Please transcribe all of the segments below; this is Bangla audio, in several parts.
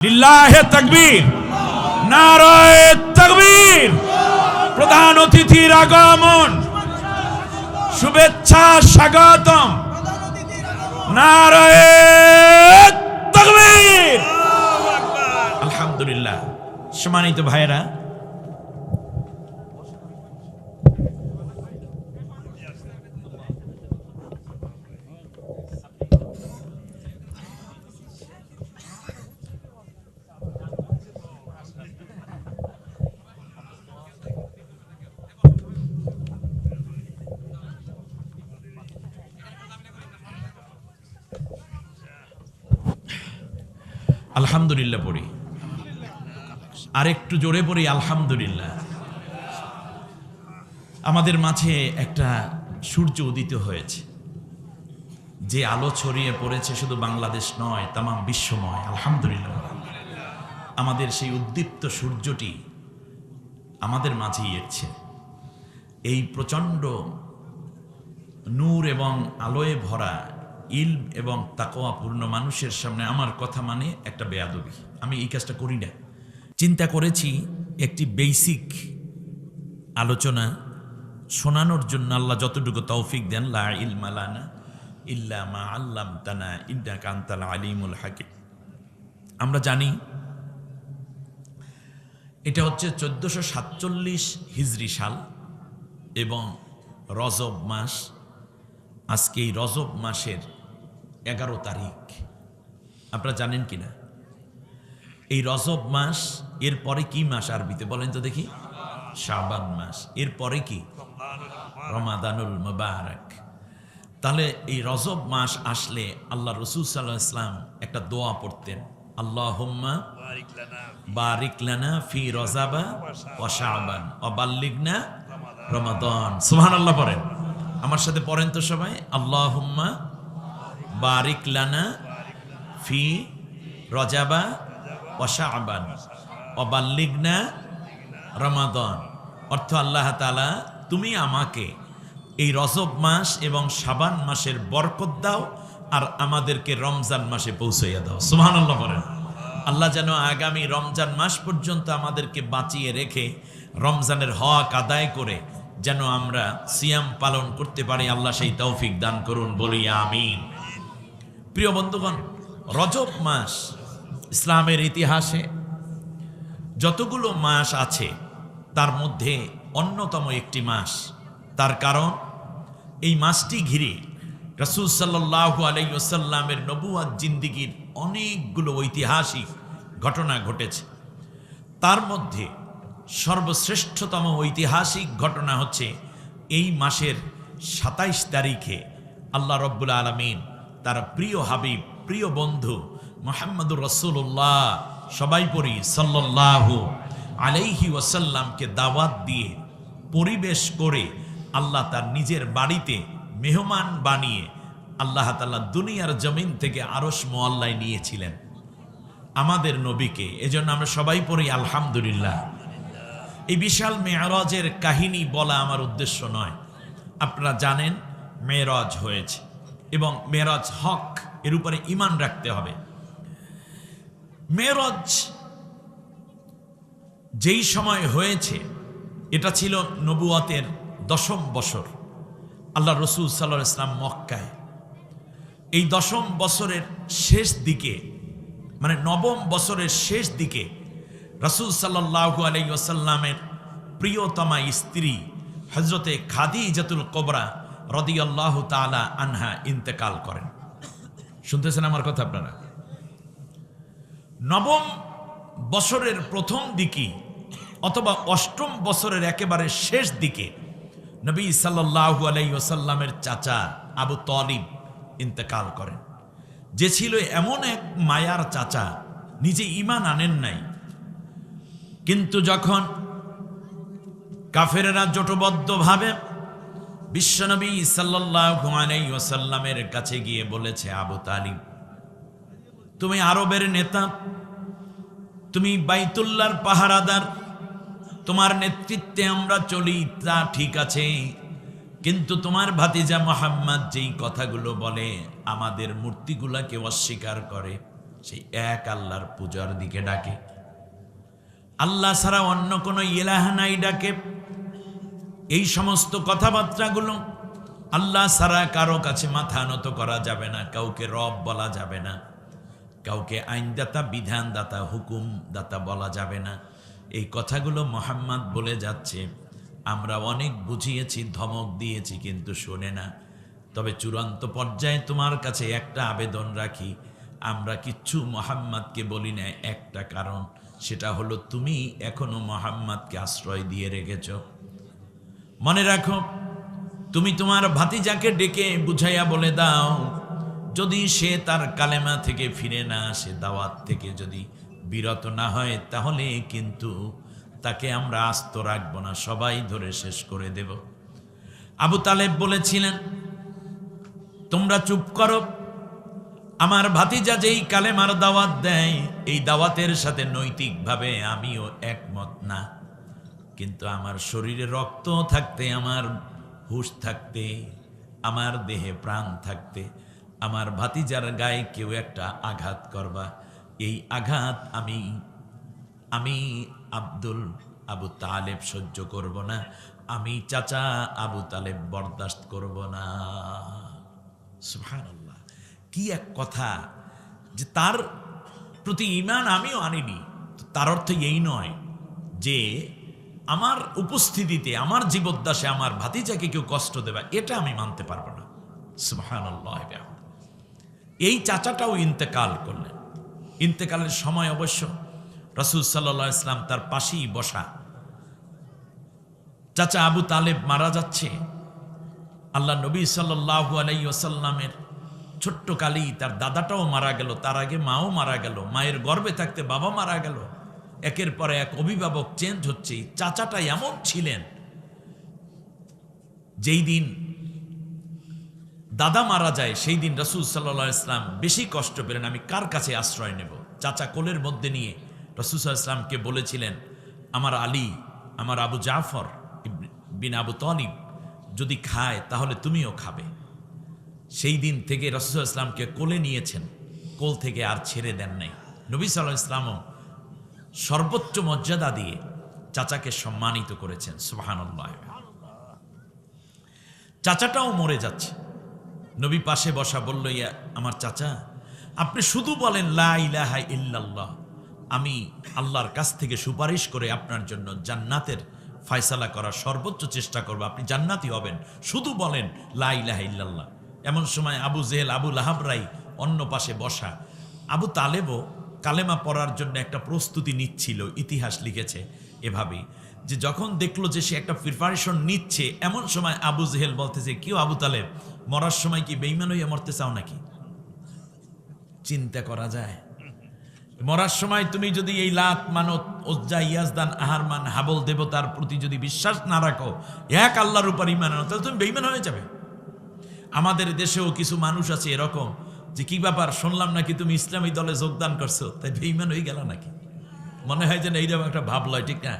লিল্লাহে তাকবীর, নারায়ে তাকবীর। প্রধান অতিথির আগমন, শুভেচ্ছা স্বাগতম, নারায়ে তাকবীর। আলহামদুলিল্লাহ। সম্মানিত ভাইয়েরা, আলহামদুলিল্লাহ পড়ি, আর একটু জোরে পড়ি আলহামদুলিল্লাহ। আমাদের মাঝে একটা সূর্য উদিত হয়েছে, যে আলো ছড়িয়ে পড়েছে শুধু বাংলাদেশ নয়, তাম বিশ্বময়। আলহামদুলিল্লাহ। আমাদের সেই উদ্দীপ্ত সূর্যটি আমাদের মাঝেই এসেছে। এই প্রচণ্ড নূর এবং আলোয় ভরা ইলম এবং তাকওয়াপূর্ণ মানুষের সামনে আমার কথা মানে একটা বেয়াদবি। আমি এই কাজটা করি না। চিন্তা করেছি একটি বেসিক আলোচনা শোনানোর জন্য আল্লাহ যতটুকু তৌফিক দেন। লা ইলমা লানা ইল্লা মা আল্লামতানা ইন্নাকা আনতাল আলিমুল হাকিম। আমরা জানি এটা হচ্ছে 1447 হিজরি সাল এবং রজব মাস। আজকে এই রজব মাসের 11 তারিখ। আপনারা জানেন কিনা এই রজব মাস এর পরে কি মাস আরবিতে বলেন তো দেখি? শাবান মাস। এর পরে কি? রমাদানুল মুবারক। তাহলে এই রজব মাস আসলে আল্লাহ রাসূল সাল্লাল্লাহু আলাইহি ওয়াসাল্লাম একটা দোয়া পড়তেন, আল্লাহুম্মা বারিক লানা ফি রজাবা ওয়া শাবান ওয়া বাল্লিগনা রমাদান। সুবহানাল্লাহ পড়েন, আমার সাথে পড়েন তো সবাই। আল্লাহুম্মা বারিক লানা ফি রজাবা ওয়া শাবান ওয়া বাল্লিগনা রমাদান। অর্থ, আল্লাহ তাআলা তুমি আমাকে এই রজব মাস এবং শাবান মাসের বরকত দাও আর আমাদেরকে রমজান মাসে পৌঁছাইয়া দাও। সুবহানাল্লাহ বলেন। আল্লাহ যেন আগামী রমজান মাস পর্যন্ত আমাদেরকে বাঁচিয়ে রেখে রমজানের হক আদায় করে যেন আমরা সিয়াম পালন করতে পারি, আল্লাহ সেই তৌফিক দান করুন, বলি আমিন। প্রিয় বন্ধুগণ, রজব মাস ইসলামের ইতিহাসে যতগুলো মাস আছে তার মধ্যে অন্যতম একটি মাস। তার কারণ এই মাসটি ঘিরে রাসূল সাল্লাল্লাহু আলাইহি ওয়াসাল্লামের নবুয়ত জিন্দেগীর অনেকগুলো ঐতিহাসিক ঘটনা ঘটেছে। তার মধ্যে সর্বশ্রেষ্ঠতম ঐতিহাসিক ঘটনা হচ্ছে এই মাসের 27 তারিখে আল্লাহ রব্বুল আলামিন তার প্রিয় হাবিব, প্রিয় বন্ধু মুহাম্মদুর রাসূলুল্লাহ, সবাই পড়ি সাল্লাল্লাহু আলাইহি ওয়াসাল্লামকে দাওয়াত দিয়ে পরিবেশ করে আল্লাহ তার নিজের বাড়িতে মেহমান বানিয়ে আল্লাহ তাআলা দুনিয়ার জমিন থেকে আরশ মুআল্লায় নিয়েছিলেন আমাদের নবীকে। এজন্য আমরা সবাই পড়ি আলহামদুলিল্লাহ। এই বিশাল মেরাজের কাহিনী বলা আমার উদ্দেশ্য নয়। আপনারা জানেন মেরাজ হয়েছে এবং মেরাজ হক, এর উপরে ঈমান রাখতে হবে। মেরাজ যেই সময় হয়েছে এটা ছিল নবুয়তের 10ম বছর। আল্লাহ রাসূল সাল্লাল্লাহু আলাইহি ওয়াসাল্লাম মক্কায় এই 10ম বছরের শেষ দিকে, মানে 9ম বছরের শেষ দিকে রাসূল সাল্লাল্লাহু আলাইহি ওয়াসাল্লামের প্রিয়তমা স্ত্রী হযরতে খাদিজাতুল কুবরা রাদিয়াল্লাহু তাআলা আনহা ইন্তেকাল করেন। শুনতেছেন আমার কথা আপনারা? 9ম বছরের প্রথম দিকে অথবা 8ম বছরের একেবারে শেষ দিকে নবী সাল্লাল্লাহু আলাইহি ওয়াসাল্লামের চাচা আবু তালিব ইন্তেকাল করেন, যে ছিল এমন এক মায়ার চাচা, নিজে ঈমান আনেন নাই, কিন্তু যখন কাফেরেরা জোটবদ্ধভাবে বিশ্বনবী সাল্লাল্লাহু আলাইহি ওয়াসাল্লামের কাছে গিয়ে বলেছে, আবু তালিব তুমি আরবের নেতা, তুমি বাইতুল্লাহর পাহারাদার, তোমার নেতৃত্বে আমরা চলি, তা ঠিক আছে, কিন্তু তোমার ভাতিজা মুহাম্মদ যেই কথাগুলো বলে, আমাদের মূর্তিগুলাকে অস্বীকার করে, সেই এক আল্লাহর পূজার দিকে ডাকে। আল্লাহ ছাড়া অন্য কোনো ইলাহ নাই ডাকে। এই সমস্ত কথাবার্তাগুলো আল্লাহ ছাড়া কারো কাছে মাথা নত করা যাবে না, কাউকে রব বলা যাবে না, কাউকে আইনদাতা, বিধানদাতা, হুকুমদাতা বলা যাবে না। এই কথাগুলো মুহাম্মদ বলে যাচ্ছে। আমরা অনেক বুঝিয়েছি, ধমক দিয়েছি, কিন্তু শোনে না। তবে চূড়ান্ত পর্যায়ে তোমার কাছে একটা আবেদন রাখি, আমরা কিচ্ছু মুহাম্মদকে বলি না একটা কারণ, সেটা হলো তুমি এখনো মুহাম্মদকে আশ্রয় দিয়ে রেখেছ। মনে রাখো, তুমি তোমার ভাতিজাকে ডেকে বুঝাইয়া বলে দাও, যদি সে তার কালেমা থেকে ফিরে না আসে, দাওয়াত থেকে যদি বিরত না হয়, তাহলে কিন্তু তাকে আমরা আস্ত রাখবো না, সবাই ধরে শেষ করে দেব। আবু তালেব বলেছিলেন, তোমরা চুপ করো, আমার ভাতিজা যেই কালেমার দাওয়াত দেয়, এই দাওয়াতের সাথে নৈতিকভাবে আমিও একমত না, কিন্তু আমার শরীরে রক্ত থাকতে, আমার হুঁশ থাকতে, আমার দেহে প্রাণ থাকতে আমার ভাতিজার গায়ে কেউ একটা আঘাত করবা, এই আঘাত আমি আবু তালেব সহ্য করব না, আমি চাচা আবু তালেব বরদাস্ত করব না। সুবহানাল্লাহ, কি এক কথা! যে তার প্রতি ঈমান আমিও আনিনি, তার অর্থ এই নয় যে আমার উপস্থিতিতে, আমার জীবদ্দশে আমার ভাতিজাকে কেউ কষ্ট দেবে, এটা আমি মানতে পারবো না। সুবহানাল্লাহ। এই চাচাটাও ইন্তেকাল করলেন। ইন্তেকালের সময় অবশ্য রাসূল সাল্লাল্লাহু আলাইহি ওয়াসাল্লাম তার পাশেই বসা। চাচা আবু তালেব মারা যাচ্ছে। আল্লাহ নবী সাল্লাল্লাহু আলাইহি ওয়াসাল্লামের ছোট্ট কালেই তার দাদাটাও মারা গেল, তার আগে মাও মারা গেল, মায়ের গর্ভে থাকতে বাবা মারা গেল, একের পর এক অভিভাবক চেঞ্জ হচ্ছে। চাচাটা এমন ছিলেন, যেই দিন দাদা মারা যায় সেই দিন রাসূল সাল্লাল্লাহু আলাইহি ওয়াসাল্লাম বেশি কষ্ট পেলেন। আমি কার কাছে আশ্রয় নেব? চাচা কোলের মধ্যে নিয়ে রাসূল সাল্লাল্লাহু আলাইহি ওয়াসাল্লামকে বলেছিলেন, আমার আলী, আমার আবু জাফর বিন আবু তালিব যদি খায় তাহলে তুমিও খাবে। সেই দিন থেকে রাসূল সাল্লাল্লাহু আলাইহি ওয়াসাল্লামকে কোলে নিয়েছেন, কোল থেকে আর ছেড়ে দেন নাই। নবী সাল্লাল্লাহু আলাইহি ওয়াসাল্লামও সর্বোচ্চ মর্যাদা দিয়ে চাচাকে সম্মানিত করেছেন। সুবহানাল্লাহ। চাচাটাও মরে যাচ্ছে। নবী পাশে বসা বলল, ইয়া আমার চাচা, আপনি শুধু বলেন লা ইলাহা ইল্লাল্লাহ, আমি আল্লাহর কাছ থেকে সুপারিশ করে আপনার জন্য জান্নাতের ফয়সালা করার সর্বোচ্চ চেষ্টা করব, আপনি জান্নাতি হবেন, শুধু বলেন লা ইলাহা ইল্লাল্লাহ। এমন সময় আবু জেহেল, আবু লাহাবরাই অন্য পাশে বসা। আবু তালেবও কালেমা পড়ার জন্য একটা প্রস্তুতি নিচ্ছিল। ইতিহাস লিখেছে এভাবে যে যখন দেখলো যে সে একটা প্রিপারেশন নিচ্ছে, এমন সময় আবু জেহেল বলতেছে, কেউ আবু তালেব, মরার সময় কি বেঈমান হইয়া মরতে চাও নাকি? চিন্তা করা যায়? মরার সময় তুমি যদি এই লাত মানত, উজ্জা, ইয়াজদান, আহারমান, হাবল দেবতার প্রতি যদি বিশ্বাস না রাখো, এক আল্লাহর উপর ঈমান আনো, তাহলে তুমি বেঈমান হয়ে যাবে। আমাদের দেশেও কিছু মানুষ আছে এরকম, যে কি ব্যাপার, শুনলাম নাকি তুমি ইসলামী দলে যোগদান করছো, তাই বেঈমান হয়ে গেল নাকি? মনে হয় যেন এইরকম একটা ভাব লয়, ঠিক না?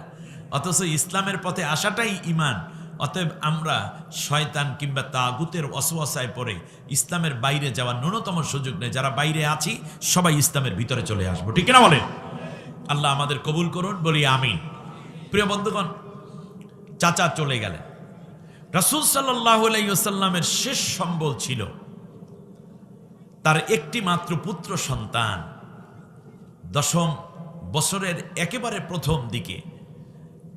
অথচ ইসলামের পথে আসাটাই ঈমান। অতএব আমরা শয়তান কিংবা তাগুতের ওয়াসওয়াসায় পড়ে ইসলামের বাইরে যাওয়ার ন্যূনতম সুযোগ নেই। যারা বাইরে আছি সবাই ইসলামের ভিতরে চলে আসবো, ঠিক না বলেন? আল্লাহ আমাদের কবুল করুন, বলি আমিন। প্রিয় বন্ধুগণ, চাচা চলে গেলেন। রাসূল সাল্লাল্লাহু আলাইহি ওয়াসাল্লামের শেষ সম্বল ছিল তার একটি মাত্র পুত্র সন্তান। 10 বছরের একেবারে প্রথম দিকে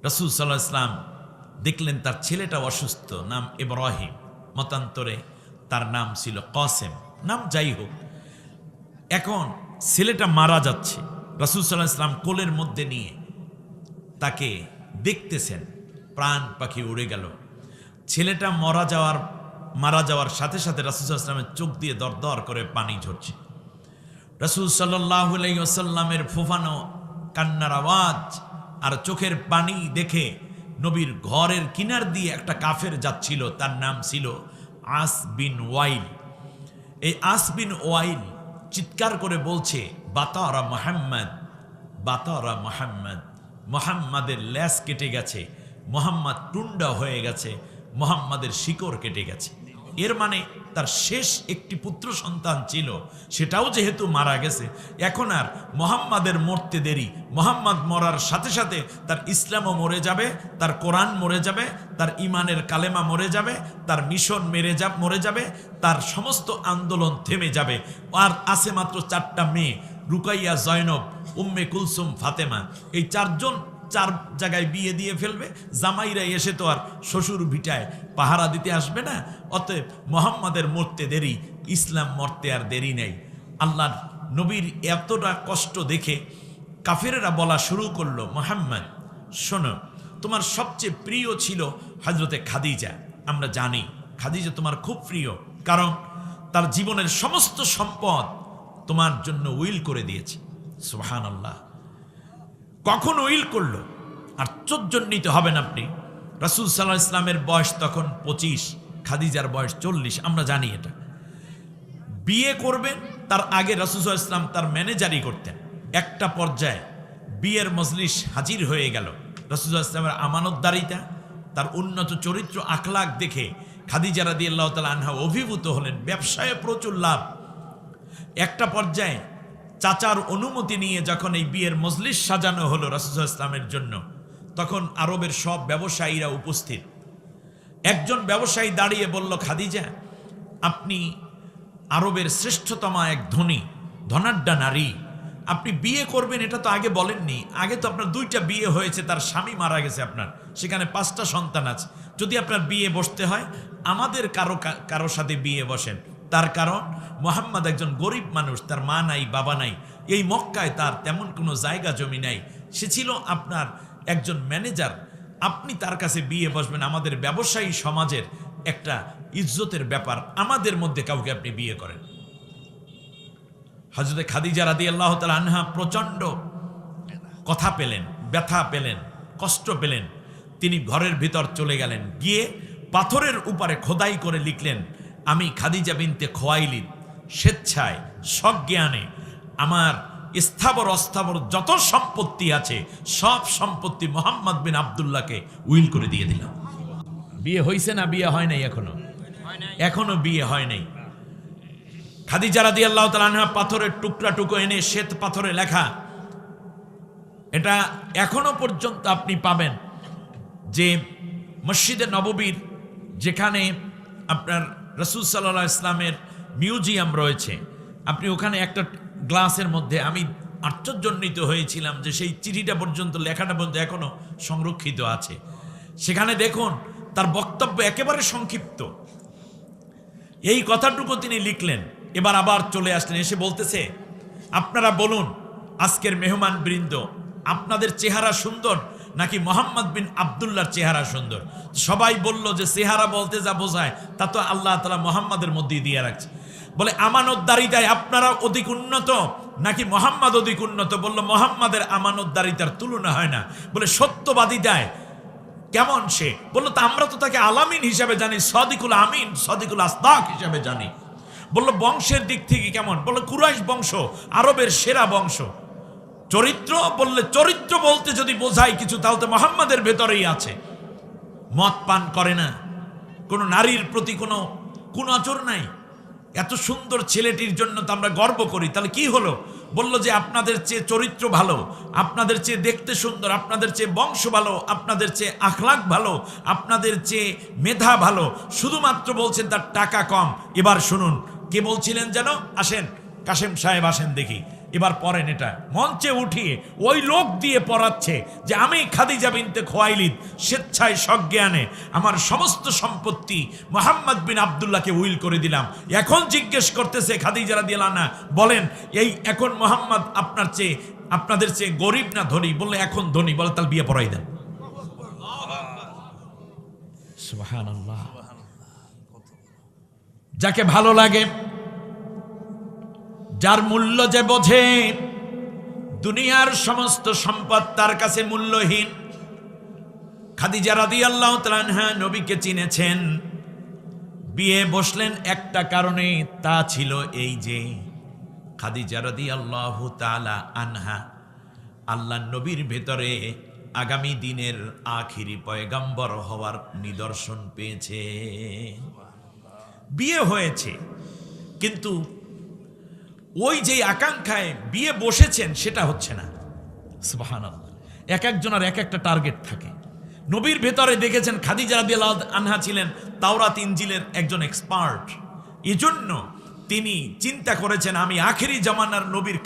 রাসূল সাল্লাল্লাহু আলাইহি ওয়াসাল্লাম দেখলেন তার ছেলেটা অসুস্থ, নাম ইব্রাহিম, মতান্তরে তার নাম ছিল কাসেম, নাম যাই হোক। এখন ছেলেটা মারা যাচ্ছে, রাসূল সাল্লাল্লাহু আলাইহি ওয়াসাল্লাম কোলের মধ্যে নিয়ে তাকে দেখতেছেন। প্রাণ পাখি উড়ে গেল। ছেলেটা মারা যাওয়ার সাথে সাথে রাসূল সাল্লাল্লাহু আলাইহি ওয়াসাল্লামের চোখ দিয়ে দরদর করে পানি ঝরছে। রাসূল সাল্লাল্লাহু আলাইহি ওয়াসাল্লামের ফোফানো কান্নার আওয়াজ আর চোখের পানি দেখে নবীর ঘরের কিনার দিয়ে একটা কাফের যাচ্ছিল, তার নাম ছিল আস বিন ওয়াইল। এই আস বিন ওয়াইল চিৎকার করে বলছে, বাতারা মুহাম্মদ, বাতারা মুহাম্মদ, মুহাম্মাদের ল্যাস কেটে গেছে, মুহাম্মদ টুন্ডা হয়ে গেছে, মুহাম্মাদের শিকড় কেটে গেছে। এর মানে তার শেষ একটি পুত্র সন্তান ছিল, সেটাও যেহেতু মারা গেছে, এখন আর মুহাম্মাদের মরতে দেরি। মুহাম্মদ মরার সাথে সাথে তার ইসলামও মরে যাবে, তার কোরআন মরে যাবে, তার ইমানের কালেমা মরে যাবে, তার মিশন মরে যাবে, তার সমস্ত আন্দোলন থেমে যাবে। আর আছে মাত্র 4টা মেয়ে, রুকাইয়া, জয়নব, উম্মে কুলসুম, ফাতেমা। এই 4 জায়গায় বিয়ে দিয়ে ফেলবে। জামাইরা এসে তো আর শ্বশুর ভিটায় পাহারা দিতে আসবে না। অতএব মুহাম্মাদের মরতে দেরি, ইসলাম মরতে আর দেরি নেই। আল্লাহর নবীর এতটা কষ্ট দেখে কাফেরেরা বলা শুরু করলো, মুহাম্মদ শোনো, তোমার সবচেয়ে প্রিয় ছিল হযরতে খাদিজা। আমরা জানি খাদিজা তোমার খুব প্রিয়, কারণ তার জীবনের সমস্ত সম্পদ তোমার জন্য উইল করে দিয়েছে। সুবহানাল্লাহ। কখন উইল করলো? আর চোদ্জন্যিত হবেন আপনি। রাসূল সাল্লাল্লাহু আলাইহি ওয়াসাল্লামের বয়স তখন 25, খাদিজার বয়স 40। আমরা জানি এটা। বিয়ে করবেন তার আগে রাসূল সাল্লাল্লাহু আলাইহি ওয়াসাল্লাম তার ম্যানেজারি করতেন। একটা পর্যায়ে বিয়ের মজলিস হাজির হয়ে গেল। রাসূল সাল্লাল্লাহু আলাইহি ওয়াসাল্লামের আমানতদারিতা, তার উন্নত চরিত্র আখলাক দেখে খাদিজা রাদিয়াল্লাহু তাআলা আনহা অভিভূত হলেন। ব্যবসায়ে প্রচুর লাভ। একটা পর্যায়ে চাচার অনুমতি নিয়ে যখন এই বিয়ের মজলিস সাজানো হলো রাসূল সাল্লাল্লাহু আলাইহি ওয়াসাল্লামের জন্য, তখন আরবের সব ব্যবসায়ীরা উপস্থিত। একজন ব্যবসায়ী দাঁড়িয়ে বলল, খাদিজা, আপনি আরবের শ্রেষ্ঠতমা এক ধনাঢ্যা নারী, আপনি বিয়ে করবেন এটা তো আগে বলেননি। আগে তো আপনার 2টা বিয়ে হয়েছে, তার স্বামী মারা গেছে, আপনার সেখানে 5টা সন্তান আছে। যদি আপনার বিয়ে বসতে হয় আমাদের কারো সাথে বিয়ে বসেন। তার কারণ মুহাম্মদ একজন গরিব মানুষ, তার মা নাই, বাবা নাই, এই মক্কায় তার তেমন কোনো জায়গা জমি নাই, সে ছিল আপনার একজন ম্যানেজার। আপনি তার কাছে বিয়ে বসবেন, আমাদের ব্যবসায়ী সমাজের একটা ইজ্জতের ব্যাপার, আমাদের মধ্যে কাউকে আপনি বিয়ে করেন। হযরতে খাদিজা রাদিয়াল্লাহু তাআলা আনহা প্রচন্ড কথা পেলেন, ব্যথা পেলেন, কষ্ট পেলেন। তিনি ঘরের ভিতর চলে গেলেন, গিয়ে পাথরের উপরে খোদাই করে লিখলেন, আমি খাদিজা বিনতে খুয়াইলিদ স্বেচ্ছায় সজ্ঞানে আমার স্থাবর অস্থাবর যত সম্পত্তি আছে সব সম্পত্তি মুহাম্মদ বিন আব্দুল্লাহকে উইল করে দিয়ে দিলাম। বিয়ে হয়েছে না বিয়ে হয় নাই? এখনো বিয়ে হয় নাই। খাদিজা রাদিয়াল্লাহু তাআলা আনহা পাথরের টুকরো এনে শ্বেত পাথরে লেখা, এটা এখনো পর্যন্ত আপনি পাবেন যে মসজিদে নববীর যেখানে আপনার রাসূল সাল্লাল্লাহু আলাইহি ওয়াসাল্লামের মিউজিয়াম রয়েছে, আপনি ওখানে একটা গ্লাসের মধ্যে, আমি আশ্চর্যান্বিত হয়েছিলাম যে সেই চিঠিটা পর্যন্ত, লেখাটা পর্যন্ত এখনো সংরক্ষিত আছে। সেখানে দেখুন তার বক্তব্য একেবারে সংক্ষিপ্ত। এই কথাটুকু তিনি লিখলেন, এবার আবার চলে আসলেন, এসে বলতেছে, আপনারা বলুন আজকের মেহমান বৃন্দ, আপনাদের চেহারা সুন্দর নাকি মুহাম্মদ বিন আব্দুল্লাহর চেহারা সুন্দর? সবাই বলল যে চেহারা বলতে যা বোঝায় তা তো আল্লাহ তাআলা মুহাম্মাদের মধ্যেই দিয়ে রাখছে। বলে আমানতদারিতায় আপনারা অধিক উন্নত নাকি মুহাম্মদ অধিক উন্নত? বলল মুহাম্মাদের আমানতদারিতার তুলনা হয় না। বলে সত্যবাদিতায় কেমন সে? বলল তা আমরা তো তাকে আলামিন হিসাবে জানি, সাদিকুল আমিন, সাদিকুল আসদাক হিসাবে জানি। বলল বংশের দিক থেকে কেমন? বলল কুরাইশ বংশ আরবের সেরা বংশ। চরিত্র? বললে চরিত্র বলতে যদি বোঝায় কিছু তাহলে তো মুহাম্মাদের ভেতরেই আছে। মদ পান করে না, কোনো নারীর প্রতি কোনো কুনজর নাই। এত সুন্দর ছেলেটির জন্য তো আমরা গর্ব করি। তাহলে কি হলো? বলল যে আপনাদের চেয়ে চরিত্র ভালো, আপনাদের চেয়ে দেখতে সুন্দর, আপনাদের চেয়ে বংশ ভালো, আপনাদের চেয়ে আখলাক ভালো, আপনাদের চেয়ে মেধা ভালো, শুধুমাত্র বলছেন তার টাকা কম। এবার শুনুন কে বলছিলেন যেন, আসেন কাশেম সাহেব আসেন দেখি, এবার পড়েন। এটা মঞ্চে উঠিয়ে ওই লোক দিয়ে পড়াচ্ছে যে আমি খাদিজা বিনতে খুয়াইলিদ স্বেচ্ছায় সজ্ঞানে আমার সমস্ত সম্পত্তি মুহাম্মদ বিন আব্দুল্লাহকে উইল করে দিলাম। এখন জিজ্ঞেস করতেছে খাদিজা রাদিয়াল্লাহু আনহা, বলেন এই এখন মুহাম্মদ আপনাদের চেয়ে গরিব না ধনী? বললে এখন ধনী। বলে তাহলে বিয়ে পড়াই দেন। সুবহানাল্লাহ। যাকে ভালো লাগে, যার মূল্য যে বোঝে, দুনিয়ার সমস্ত সম্পদ তার কাছে মূল্যহীন। খাদিজা রাদিয়াল্লাহু তাআলা আনহা নবীকে চিনেছেন। বিয়ে বসলেন একটা কারণে, তা ছিল এই যে খাদিজা রাদিয়াল্লাহু তাআলা আনহা আল্লাহর নবীর ভেতরে আগামী দিনের আখিরি পয়গম্বর হওয়ার নিদর্শন পেয়েছে। বিয়ে হয়েছে, কিন্তু ওই যে আকাঙ্ক্ষায় বিয়ে বসেছেন সেটা হচ্ছে না। সুবহানাল্লাহ। এক একজনের এক একটা টার্গেট থাকে। নবীর ভেতরে দেখেছেন খাদিজা রাদিয়াল্লাহু আনহা ছিলেন তাওরাত ইনজিলের একজন এক্সপার্ট। এজন্য তিনি চিন্তা করেছেন আমি আখেরি জামানার নবীর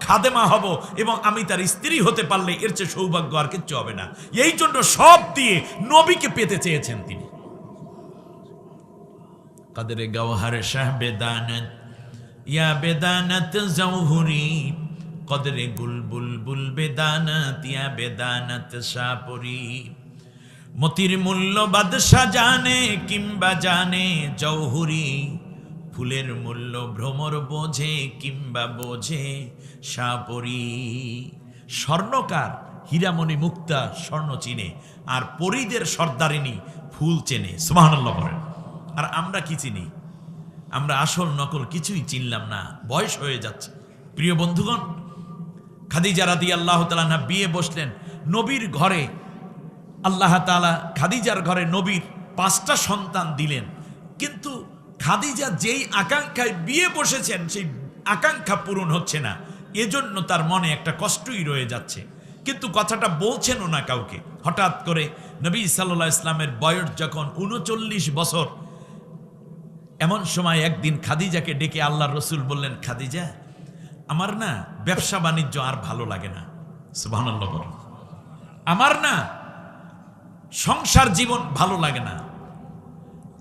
খাদেমা হব এবং আমি তার স্ত্রী হতে পারলে এর চেয়ে সৌভাগ্য আর কিচ্ছু হবে না। এই জন্য সব দিয়ে নবীকে পেতে চেয়েছেন তিনি। কাদরে গওহারে শাহ বেদানত ইয়া বেদানত জৌহুরি, কদরে গুলবুল বেদানত ইয়া বেদানত শাহপুরি। মতির মূল্য বাদশা জানে কিংবা জানে জৌহুরি, ফুলের মূল্য ভ্রমর বোঝে কিংবা বোঝে শাহপুরি। স্বর্ণকার হীরামণি মুক্তা স্বর্ণ চিনে, আর পরীদের সর্দারিনী ফুল চেনে। সুবহানাল্লাহ বলেন। আর আমরা কি চিনি? আমরা আসল নকল কিছুই চিনলাম না, বয়স হয়ে যাচ্ছে। প্রিয় বন্ধুগণ, খাদিজা রাদিয়াল্লাহু তাআলা আনহা বিয়ে বসলেন নবীর ঘরে। আল্লাহ তাআলা খাদিজার ঘরে নবীর 5টা সন্তান দিলেন, কিন্তু খাদিজা যেই আকাঙ্ক্ষায় বিয়ে বসেছেন সেই আকাঙ্ক্ষা পূরণ হচ্ছে না। এজন্য তার মনে একটা কষ্টই রয়ে যাচ্ছে, কিন্তু কথাটা বলছেনও না কাউকে। হঠাৎ করে নবী সাল্লাল্লাহু আলাইহি ইসলামের বয়স যখন 39 বছর, এমন সময় একদিন খাদিজাকে ডেকে আল্লাহর রসুল বললেন, খাদিজা, আমার না ব্যবসা বাণিজ্য আর ভালো লাগে না। সুবহানাল্লাহ বলেন। আমার না সংসার জীবন ভালো লাগে না,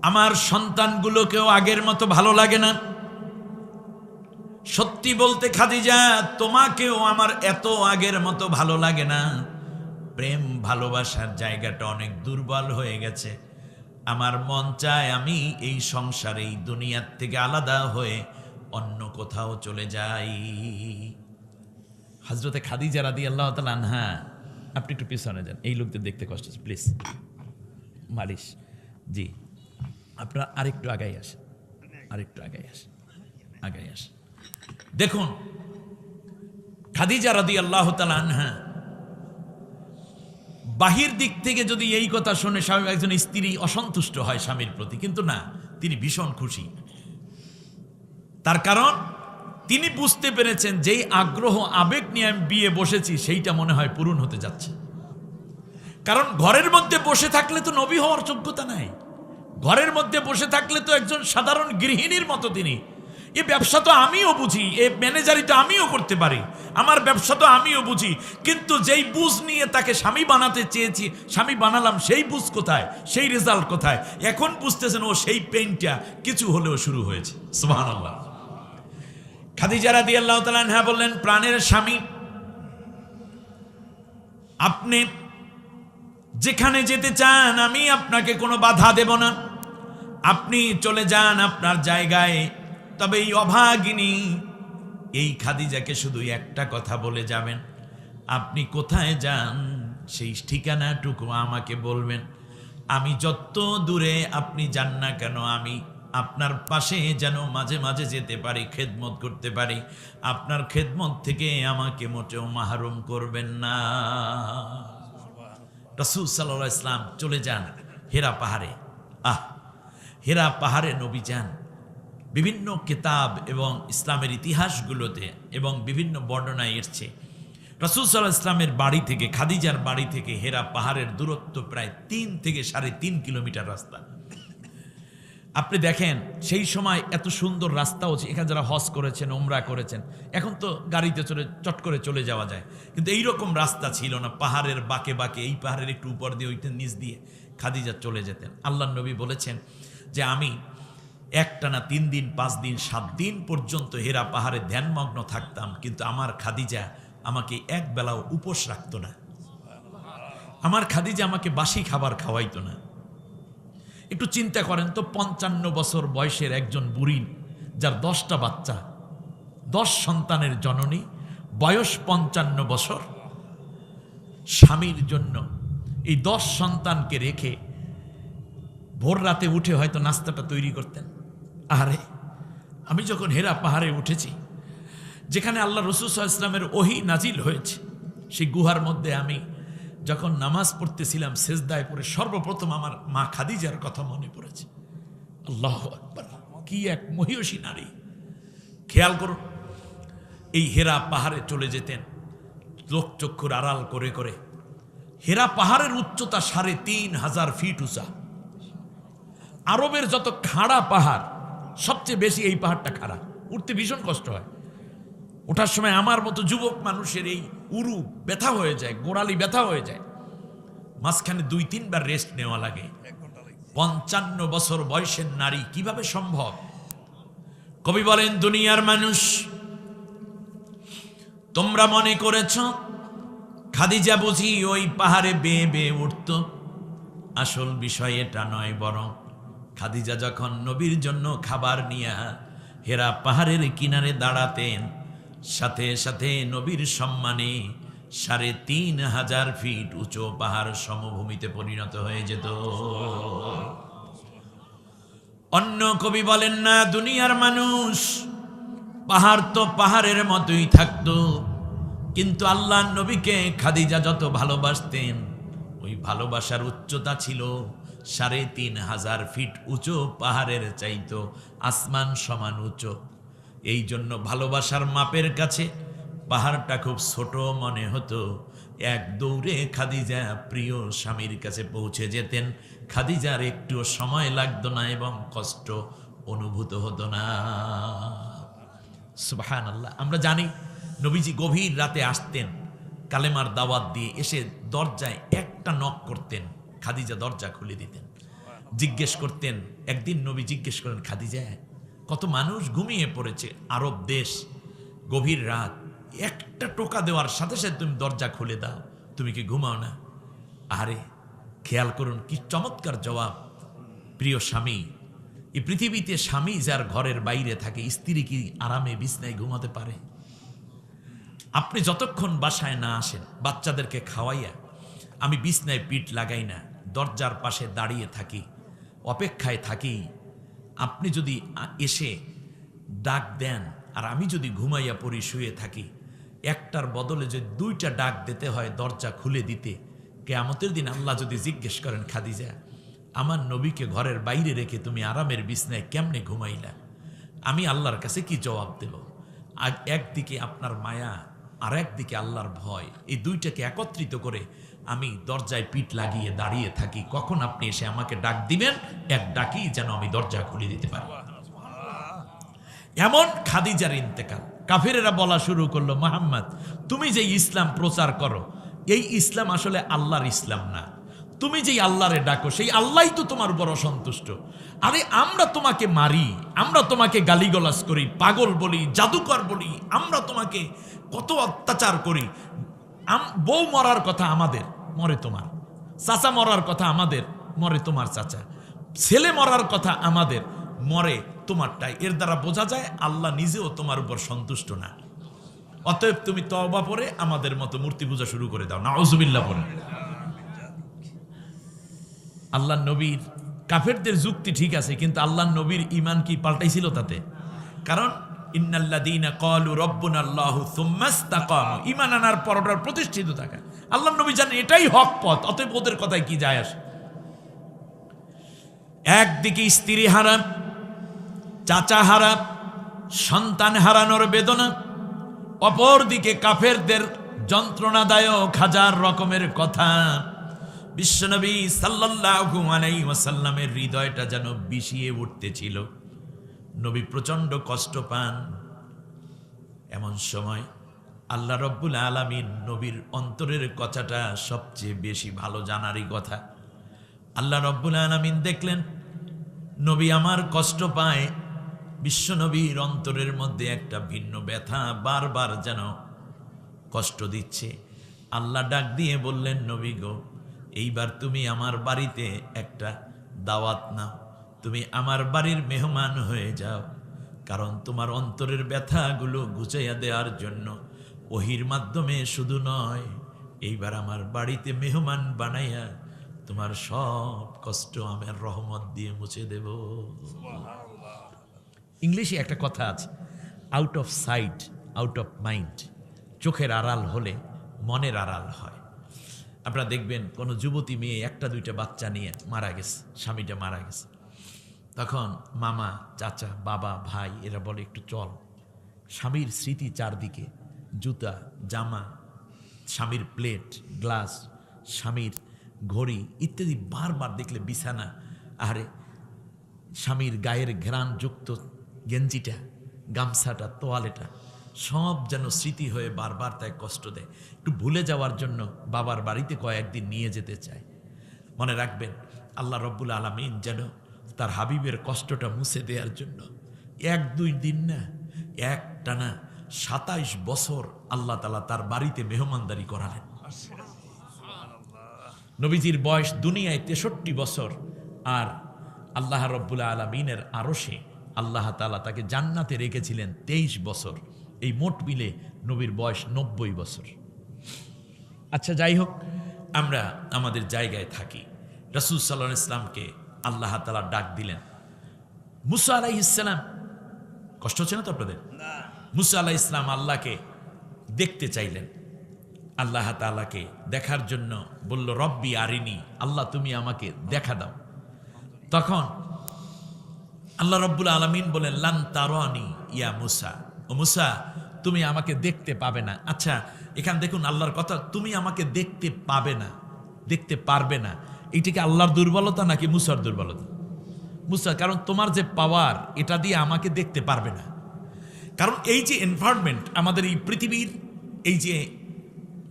আমার সন্তানগুলোকেও আগের মতো ভালো লাগে না। সত্যি বলতে খাদিজা, তোমাকেও আমার এত আগের মতো ভালো লাগে না। প্রেম ভালোবাসার জায়গাটা অনেক দুর্বল হয়ে গেছে। আমার মন চায় আমি এই সংসারে এই দুনিয়ার থেকে আলাদা হয়ে অন্য কোথাও চলে যাই। হযরতে খাদিজা রাদিয়াল্লাহু তাআলা আনহা, আপনি একটু পিছনে যান, এই লোকদের দেখতে কষ্ট হচ্ছে, প্লিজ মালিশ। জি, আপনারা আরেকটু আগাই আসেন, আরেকটু আগাই আসেন, আগাই আসেন। দেখুন, খাদিজা রাদিয়াল্লাহু তাআলা আনহা বাহির দিক থেকে যদি এই কথা শুনে স্বামী, একজন স্ত্রী অসন্তুষ্ট হয় স্বামীর প্রতি, কিন্তু না, তিনি ভীষণ খুশি। তার কারণ তিনি বুঝতে পেরেছেন যেই আগ্রহ আবেগ নিয়ে আমি বিয়ে বসেছি সেইটা মনে হয় পূরণ হতে যাচ্ছে। কারণ ঘরের মধ্যে বসে থাকলে তো নবী হওয়ার যোগ্যতা নাই। ঘরের মধ্যে বসে থাকলে তো একজন সাধারণ গৃহিণীর মতো তিনি। এই ব্যবসা তো আমিও বুঝি, এই ম্যানেজারি তো আমিও করতে পারি, আমার ব্যবসা তো আমিও বুঝি, কিন্তু যেই বুঝ নিয়ে তাকে স্বামী বানাতে চেয়েছি, স্বামী বানালাম, সেই বুঝ কোথায়, সেই রেজাল্ট কোথায়? এখন বুঝতেছেন ও সেই পেইনটা কিছু হলেও শুরু হয়েছে। সুবহানাল্লাহ। খাদিজা রাদিয়াল্লাহু তাআলা আনহা বললেন, প্রাণের স্বামী, আপনি যেখানে যেতে চান আমি আপনাকে কোনো বাধা দেব না, আপনি চলে যান আপনার জায়গায়। তবে এই অভাগিনী এই খাদিজাকে শুধু একটা কথা বলে যাবেন, আপনি কোথায় যান সেই ঠিকানাটুকু আমাকে বলবেন। আমি যত দূরে আপনি যান না কেন, আমি আপনার পাশে যেন মাঝে মাঝে যেতে পারি, খেদমত করতে পারি। আপনার খেদমত থেকে আমাকে মোটেও মাহরুম করবেন না। রাসূল সাল্লাল্লাহু আলাইহি ওয়াসাল্লাম চলে যান হেরা পাহাড়ে। হেরা পাহাড়ে নবী যান। বিভিন্ন কিতাব এবং ইসলামের ইতিহাসগুলোতে এবং বিভিন্ন বর্ণনায় এসেছে রাসূল সাল্লাল্লাহু আলাইহি ওয়াসাল্লামের বাড়ি থেকে, খাদিজার বাড়ি থেকে হেরা পাহাড়ের দূরত্ব প্রায় 3 থেকে 3.5 কিলোমিটার রাস্তা। আপনি দেখেন সেই সময় এত সুন্দর রাস্তাও, এখানে যারা হজ করেছেন, উমরা করেছেন, এখন তো গাড়িতে চলে চট করে চলে যাওয়া যায়, কিন্তু এইরকম রাস্তা ছিল না। পাহাড়ের বাঁকে বাঁকে, এই পাহাড়ের একটু উপর দিয়ে, ওইটা নিচ দিয়ে খাদিজা চলে যেতেন। আল্লাহর নবী বলেছেন যে আমি একটানা 3 দিন 5 দিন 7 দিন পর্যন্ত হেরা পাহাড়ে ধ্যানমগ্ন থাকতাম, কিন্তু আমার খাদিজা আমাকে এক বেলাও উপোস রাখতো না। আমার খাদিজা আমাকে বাসি খাবার খাওয়াইতো না। একটু চিন্তা করেন তো, 55 বছর বয়সের একজন বুড়ি, যার 10টা বাচ্চা, 10 সন্তানের জননী, বয়স 55 বছর, স্বামীর জন্য এই 10 সন্তানকে রেখে ভোর রাতে উঠে হয়তো নাস্তাটা তৈরি করতেন। আরে আমি যখন হেরা পাহাড়ে উঠেছি, যেখানে আল্লাহ রাসূল সাল্লাল্লাহু আলাইহি ওয়াসাল্লামের ওহী নাজিল হয়েছে, সেই গুহার মধ্যে আমি যখন নামাজ পড়তেছিলাম, সেজদায় পড়ে সর্বপ্রথম আমার মা খাদিজার কথা মনে পড়েছে। আল্লাহু আকবার, কি এক মহিয়সী নারী! খেয়াল করুন, এই হেরা পাহাড়ে চলে যেতেন লোকচক্ষুর আড়াল করে করে। হেরা পাহাড়ের উচ্চতা ৩,৫০০ ফিট উঁচা। আরবের যত খাড়া পাহাড়, সবচেয়ে বেশি এই পাহাড়টা খাড়া, উঠতে ভীষণ কষ্ট হয়। ওঠার সময় আমার মতো যুবক মানুষের এই উরু ব্যথা হয়ে যায়, গোড়ালি ব্যথা হয়ে যায়, মাঝখানে ২-৩ বার রেস্ট নেওয়া লাগে। ৫৫ বছর বয়সের নারী, কিভাবে সম্ভব? কবি বলেন, দুনিয়ার মানুষ তোমরা মনে করেছ খাদিজা বুঝি ওই পাহাড়ে বেয়ে বেয়ে উঠত। আসল বিষয় এটা নয়, বরং খাদিজা যখন নবীর জন্য খাবার নিয়ে হেরা পাহাড়ের কিনারে দাঁড়াতেন, সাথে সাথে নবীর সম্মানে ৩,৫০০ ফিট উঁচু পাহাড় সমভূমিতে পরিণত হয়ে যেত। অন্য কবি বলেন, না, দুনিয়ার মানুষ পাহাড় তো পাহাড়ের মতোই থাকতো, কিন্তু আল্লাহর নবীকে খাদিজা যত ভালোবাসতেন, ওই ভালোবাসার উচ্চতা ছিল ৩,৫০০ ফিট উঁচু পাহাড়ের চাইতো আসমান সমান উঁচু। এই জন্য ভালোবাসার মাপের কাছে পাহাড়টা খুব ছোট মনে হতো। এক দৌড়ে খাদিজা প্রিয় স্বামীর কাছে পৌঁছে যেতেন। খাদিজার একটু সময় লাগতো না এবং কষ্ট অনুভূত হতো না। সুবহানাল্লাহ। আমরা জানি নবীজি গভীর রাতে আসতেন কালেমার দাওয়াত দিয়ে, এসে দরজায় একটা নক করতেন, খাদিজা দরজা খুলে দিতেন। জিজ্ঞেস করতেন, একদিন নবী জিজ্ঞেস করেন, খাদিজা, কত মানুষ ঘুমিয়ে পড়েছে, আরব দেশ, গভীর রাত, একটা টোকা দেওয়ার সাথে সাথে তুমি দরজা খুলে দাও, তুমি কি ঘুমাও না? আরে খেয়াল করুন কি চমৎকার জবাব। প্রিয় স্বামী, এই পৃথিবীতে স্বামী যার ঘরের বাইরে থাকে, স্ত্রী কি আরামে বিছনায় ঘুমাতে পারে? আপনি যতক্ষণ বাসায় না আসেন, বাচ্চাদেরকে খাওয়াইয়া আমি বিছনায় পিঠ লাগাই না, দরজার পাশে দাঁড়িয়ে থাকি, অপেক্ষায় থাকি। আপনি যদি এসে ডাক দেন আর আমি যদি ঘুমাইয়া পড়ি, শুয়ে থাকি, একটার বদলে যদি ২টা ডাক দিতে হয় দরজা খুলে দিতে, কিয়ামতের দিন আল্লাহ যদি জিজ্ঞেস করেন, খাদিজা, আমার নবীকে ঘরের বাইরে রেখে তুমি আরামের বিছনায় কেমনে ঘুমাইলা? আমি আল্লাহর কাছে কি জবাব দেব? আর একদিকে আপনার মায়া, আর একদিকে আল্লাহর ভয়, এই দুইটাকে একত্রিত করে আমি দরজায় পিঠ লাগিয়ে দাঁড়িয়ে থাকি, কখন আপনি এসে আমাকে ডাক দিবেন, এক ডাকি যেন আমি দরজা খুলে দিতে পারি। এমন খাদিজার ইন্তেকাল। কাফেরেরা বলা শুরু করলো, মুহাম্মদ, তুমি যে ইসলাম প্রচার করো, এই ইসলাম আসলে আল্লাহর ইসলাম না। তুমি যেই আল্লাহরে ডাকো, সেই আল্লাহই তো তোমার উপর অসন্তুষ্ট। আরে আমরা তোমাকে মারি, আমরা তোমাকে গালিগালাজ করি, পাগল বলি, জাদুকর বলি, আমরা তোমাকে কত অত্যাচার করি। বউ মরার কথা আমাদের, মরে তোমার। চাচা মরার কথা আমাদের, মরে তোমার চাচা। ছেলে মরার কথা আমাদের, মরে তোমারটাই। এর দ্বারা বোঝা যায় আল্লাহ নিজেও তোমার উপর সন্তুষ্ট না। অতএব তুমি তওবা পড়ে আমাদের মতো মূর্তি পূজা শুরু করে দাও, নাউজুবিল্লাহ পড়ে। আল্লাহ নবীর, কাফেরদের যুক্তি ঠিক আছে, কিন্তু আল্লাহ নবীর ঈমান কি পাল্টাইছিল তাতে? কারণ ইন্নাল্লাযীনা ক্বালু রাব্বুনাল্লাহু সুম্মা ইসতাকামু, ঈমান আনার পর ওটার প্রতিষ্ঠিত থাকা। আল্লাহ নবী জানেন এটাই হক পথ, অতএব ওদের কথায় কি যায় আসে। একদিকে স্ত্রী হারাম, চাচা হারাম, সন্তান হারানোর বেদনা, অপরদিকে কাফেরদের যন্ত্রণাদায়ক হাজার রকমের কথা। বিশ্বনবী সাল্লাল্লাহু আলাইহি ওয়াসাল্লামের হৃদয়টা যেন বিষিয়ে উঠতেছিল। নবী প্রচন্ড কষ্ট পান। এমন সময় আল্লাহ রব্বুল আলামিন, নবীর অন্তরের কথাটা সবচেয়ে বেশি ভালো জানারই কথা, আল্লাহ রব্বুল আলামিন দেখলেন নবী আমার কষ্ট পায়। বিশ্বনবীর অন্তরের মধ্যে একটা ভিন্ন ব্যথা বারবার যেন কষ্ট দিচ্ছে। আল্লাহ ডাক দিয়ে বললেন, নবী গো, এইবার তুমি আমার বাড়িতে একটা দাওয়াত নাও, তুমি আমার বাড়ির মেহমান হয়ে যাও। কারণ তোমার অন্তরের ব্যথাগুলো ঘুচাইয়া দেওয়ার জন্য ওহির মাধ্যমে শুধু নয়, এইবার আমার বাড়িতে মেহমান বানাইয়া তোমার সব কষ্ট আমার রহমত দিয়ে মুছে দেব। ইংলিশে একটা কথা আছে, out of sight out of mind. চোখের আড়াল হলে মনের আড়াল হয়। আপনারা দেখবেন কোনো যুবতী মেয়ে একটা দুইটা বাচ্চা নিয়ে মারা গেছে, স্বামীটা মারা গেছে, তখন মামা, চাচা, বাবা, ভাই এরা বলে একটু চল। স্বামীর স্মৃতি চারদিকে, জুতা, জামা, স্বামীর প্লেট, গ্লাস, স্বামীর ঘড়ি ইত্যাদি বারবার দেখলে বিছানা, আরে স্বামীর গায়ের ঘ্রাণযুক্ত গেঞ্জিটা, গামছাটা, তোয়ালেটা সব যেন স্মৃতি হয়ে বারবার তাই কষ্ট দেয়। একটু ভুলে যাওয়ার জন্য বাবার বাড়িতে কয়েকদিন নিয়ে যেতে চায়। মনে রাখবেন, আল্লাহ রব্বুল আলামিন যেন তার হাবিবের কষ্টটা মুছে দেওয়ার জন্য 1-2 দিন না, একটানা 27 বছর আল্লাহ তাআলা তার বাড়িতে মেহমানদারি করালেন। নবীজির বয়স দুনিয়ায় 63 বছর, আর আল্লাহ রব্বুল আলামিনের আরশে আল্লাহ তাআলা তাকে জান্নাতে রেখেছিলেন 23 বছর। এই মোট মিলে নবীর বয়স 90 বছর। আচ্ছা, যাই হোক, আমরা আমাদের জায়গায় থাকি। রাসূল সাল্লাল্লাহু আলাইহি ওয়াসাল্লামকে আল্লাহ তাআলা ডাক দিলেন। মুসা আলাইহিস সালাম, কষ্ট হচ্ছে না তো আপনাদের? মুসা আলাইহিস সালাম আল্লাহকে দেখতে চাইলেন। আল্লাহ তাআলাকে দেখার জন্য বলল, রব্বি আরিনি, আল্লাহ তুমি আমাকে দেখা দাও। তখন আল্লাহ রব্বুল আলামিন বলেন, লান তারানি ইয়া মুসা, ও মুসা তুমি আমাকে দেখতে পাবে না। আচ্ছা, এখানে দেখুন আল্লাহর কথা, তুমি আমাকে দেখতে পাবে না, দেখতে পারবে না, এইটা কি আল্লাহর দুর্বলতা নাকি মুসার দুর্বলতা? মুসা, কারণ তোমার যে পাওয়ার, এটা দিয়ে আমাকে দেখতে পারবে না। কারণ এই যে এনভায়রনমেন্ট, আমাদের এই পৃথিবীর এই যে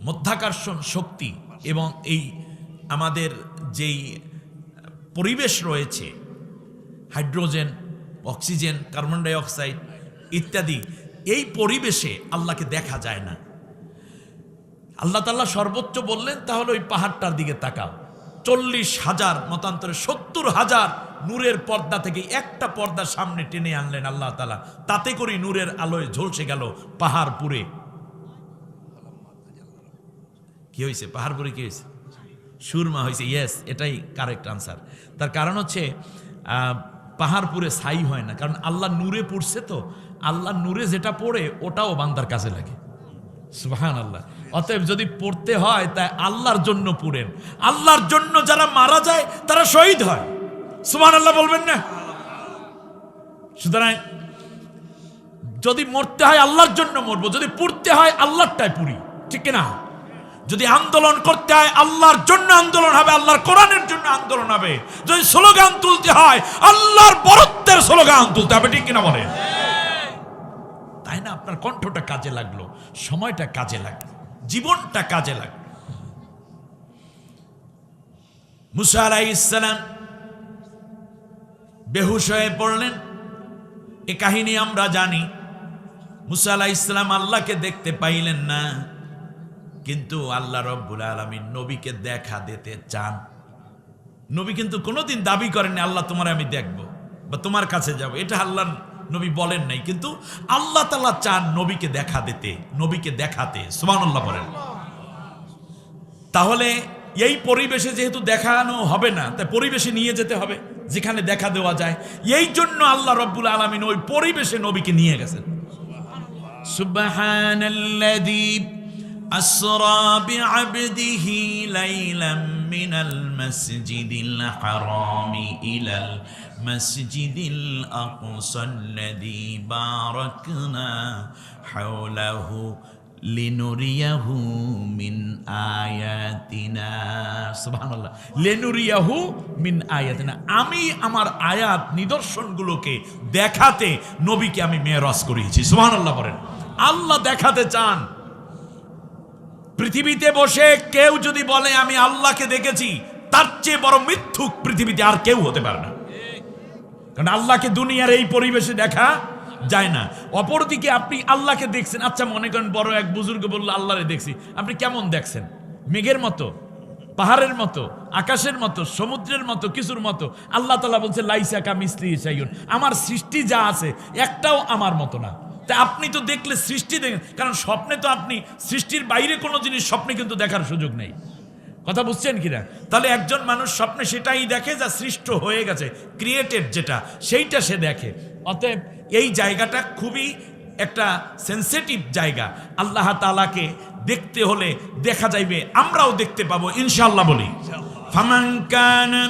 মধ্যাকর্ষণ শক্তি এবং এই আমাদের যেই পরিবেশ রয়েছে, hydrogen, oxygen, carbon die oxide ইত্যাদি, এই পরিবেশে আল্লাহকে দেখা যায় না। আল্লাহ তাআলা সর্বোচ্চ বললেন, তাহলে ওই পাহাড়টার দিকে তাকাও। 40,000 মতান্তরে 70,000 নূরের পর্দা থেকে একটা পর্দা সামনে টেনে আনলেন আল্লাহ তাআলা, তাতে করে নূরের আলোয় ঝলসে গেল পাহাড় পুরে। কি হয়েছে? পাহাড় পুরে কি হয়েছে? সুরমা হয়েছে। ইয়েস, এটাই কারেক্ট আনসার। তার কারণ হচ্ছে পাহাড় পুরে ছাই হয় না, কারণ আল্লাহ নূরে পড়ছে। তো আল্লাহ নূরে যেটা পড়ে ওটাও বান্দার কাজে লাগে। সুবহানাল্লাহ। অতএব যদি পড়তে হয় তাই আল্লাহর জন্য পড়েন। আল্লাহর জন্য যারা মারা যায় তারা শহীদ হয়। সুবহানাল্লাহ বলবেন না? সুতরাং যদি মরতে হয় আল্লাহর জন্য মরবো, যদি পড়তে হয় আল্লাহরটাই পড়ি, ঠিক কিনা? যদি আন্দোলন করতে হয় আল্লাহর জন্য আন্দোলন হবে, আল্লাহর কোরআনের জন্য আন্দোলন হবে। যদি স্লোগান তুলতে হয় আল্লাহর বরত্বের স্লোগান তুলতে হবে, ঠিক কিনা বলেন? তাই না? আপনার কণ্ঠটা কাজে লাগলো, সময়টা কাজে লাগলো, জীবনটা কাজে লাগলো। মুসা আলাইহিস সালাম বেহুশ হয়ে পড়লেন। এ কাহিনী আমরা জানি। মুসা আলাইহিস সালাম আল্লাহকে দেখতে পাইলেন না, কিন্তু আল্লাহ রব্বুল আলামিন নবীকে দেখা দিতে চান। নবী কিন্তু কোনোদিন দাবি করেননি আল্লাহ তোমার আমি দেখবো বা তোমার কাছে যাব, এটা আল্লাহ নবী বলেন নাই। কিন্তু আল্লাহ তাআলা চান নবীকে দেখা দিতে, নবীকে দেখাতে। সুবহানাল্লাহ বলেন। তাহলে এই পরিবেশে যেহেতু দেখানো হবে না, তাই পরিবেশে নিয়ে যেতে হবে যেখানে দেখা দেওয়া যায়। এই জন্য আল্লাহ রব্বুল আলামিন ওই পরিবেশে নবীকে নিয়ে গেছেন। সুবহানাল্লাযী আসরা বিআবদিহি লাইলাম মিনাল মাসজিদিল হারামি ইলাল মাসজিদিল আকসাল্লাযী বারাকনা হাওলাহু লিনুরিয়াহু মিন আয়াতিনা। সুবহানাল্লাহ। লিনুরিয়াহু মিন আয়াতিনা, আমি আমার আয়াত নিদর্শনগুলোকে দেখাতে নবীকে আমি মেরাজ করিয়েছি। সুবহানাল্লাহ বলেন। আল্লাহ দেখাতে চান। পৃথিবীতে বসে কেউ যদি বলে আমি আল্লাহকে দেখেছি, তার চেয়ে বড় মিথ্যুক পৃথিবীতে আর কেউ হতে পারে না। কারণ আল্লাহকে দুনিয়ার এই পরিবেশে দেখা যায় না। অপরদিকে আপনি আল্লাহকে দেখছেন। আচ্ছা, মনে করেন বড় এক বুজুর্গ বললো আল্লাহরে দেখছি, আপনি কেমন দেখছেন? মেঘের মতো, পাহাড়ের মতো, আকাশের মতো, সমুদ্রের মতো, কিছুর মতো। আল্লাহ তাআলা বলছে লাইসা কামিসলিহি শাইউন, আমার সৃষ্টি যা আছে একটাও আমার মতো না। তা আপনি তো দেখলে সৃষ্টি দেখেন, কারণ স্বপ্নে তো আপনি সৃষ্টির বাইরে কোনো জিনিস স্বপ্নে কিন্তু দেখার সুযোগ নেই। কথা বুঝছেন কিনা? তাহলে একজন মানুষ স্বপ্নে সেটাই দেখে যা সৃষ্ট হয়ে গেছে, ক্রিয়েটেড যেটা, সেইটা সে দেখে। অতএব এই জায়গাটা খুবই একটা সেন্সিটিভ জায়গা। আল্লাহ তাআলাকে দেখতে হলে দেখা যাইবে, আমরাও দেখতে পাবো ইনশাআল্লাহ বলি। ফামান কানা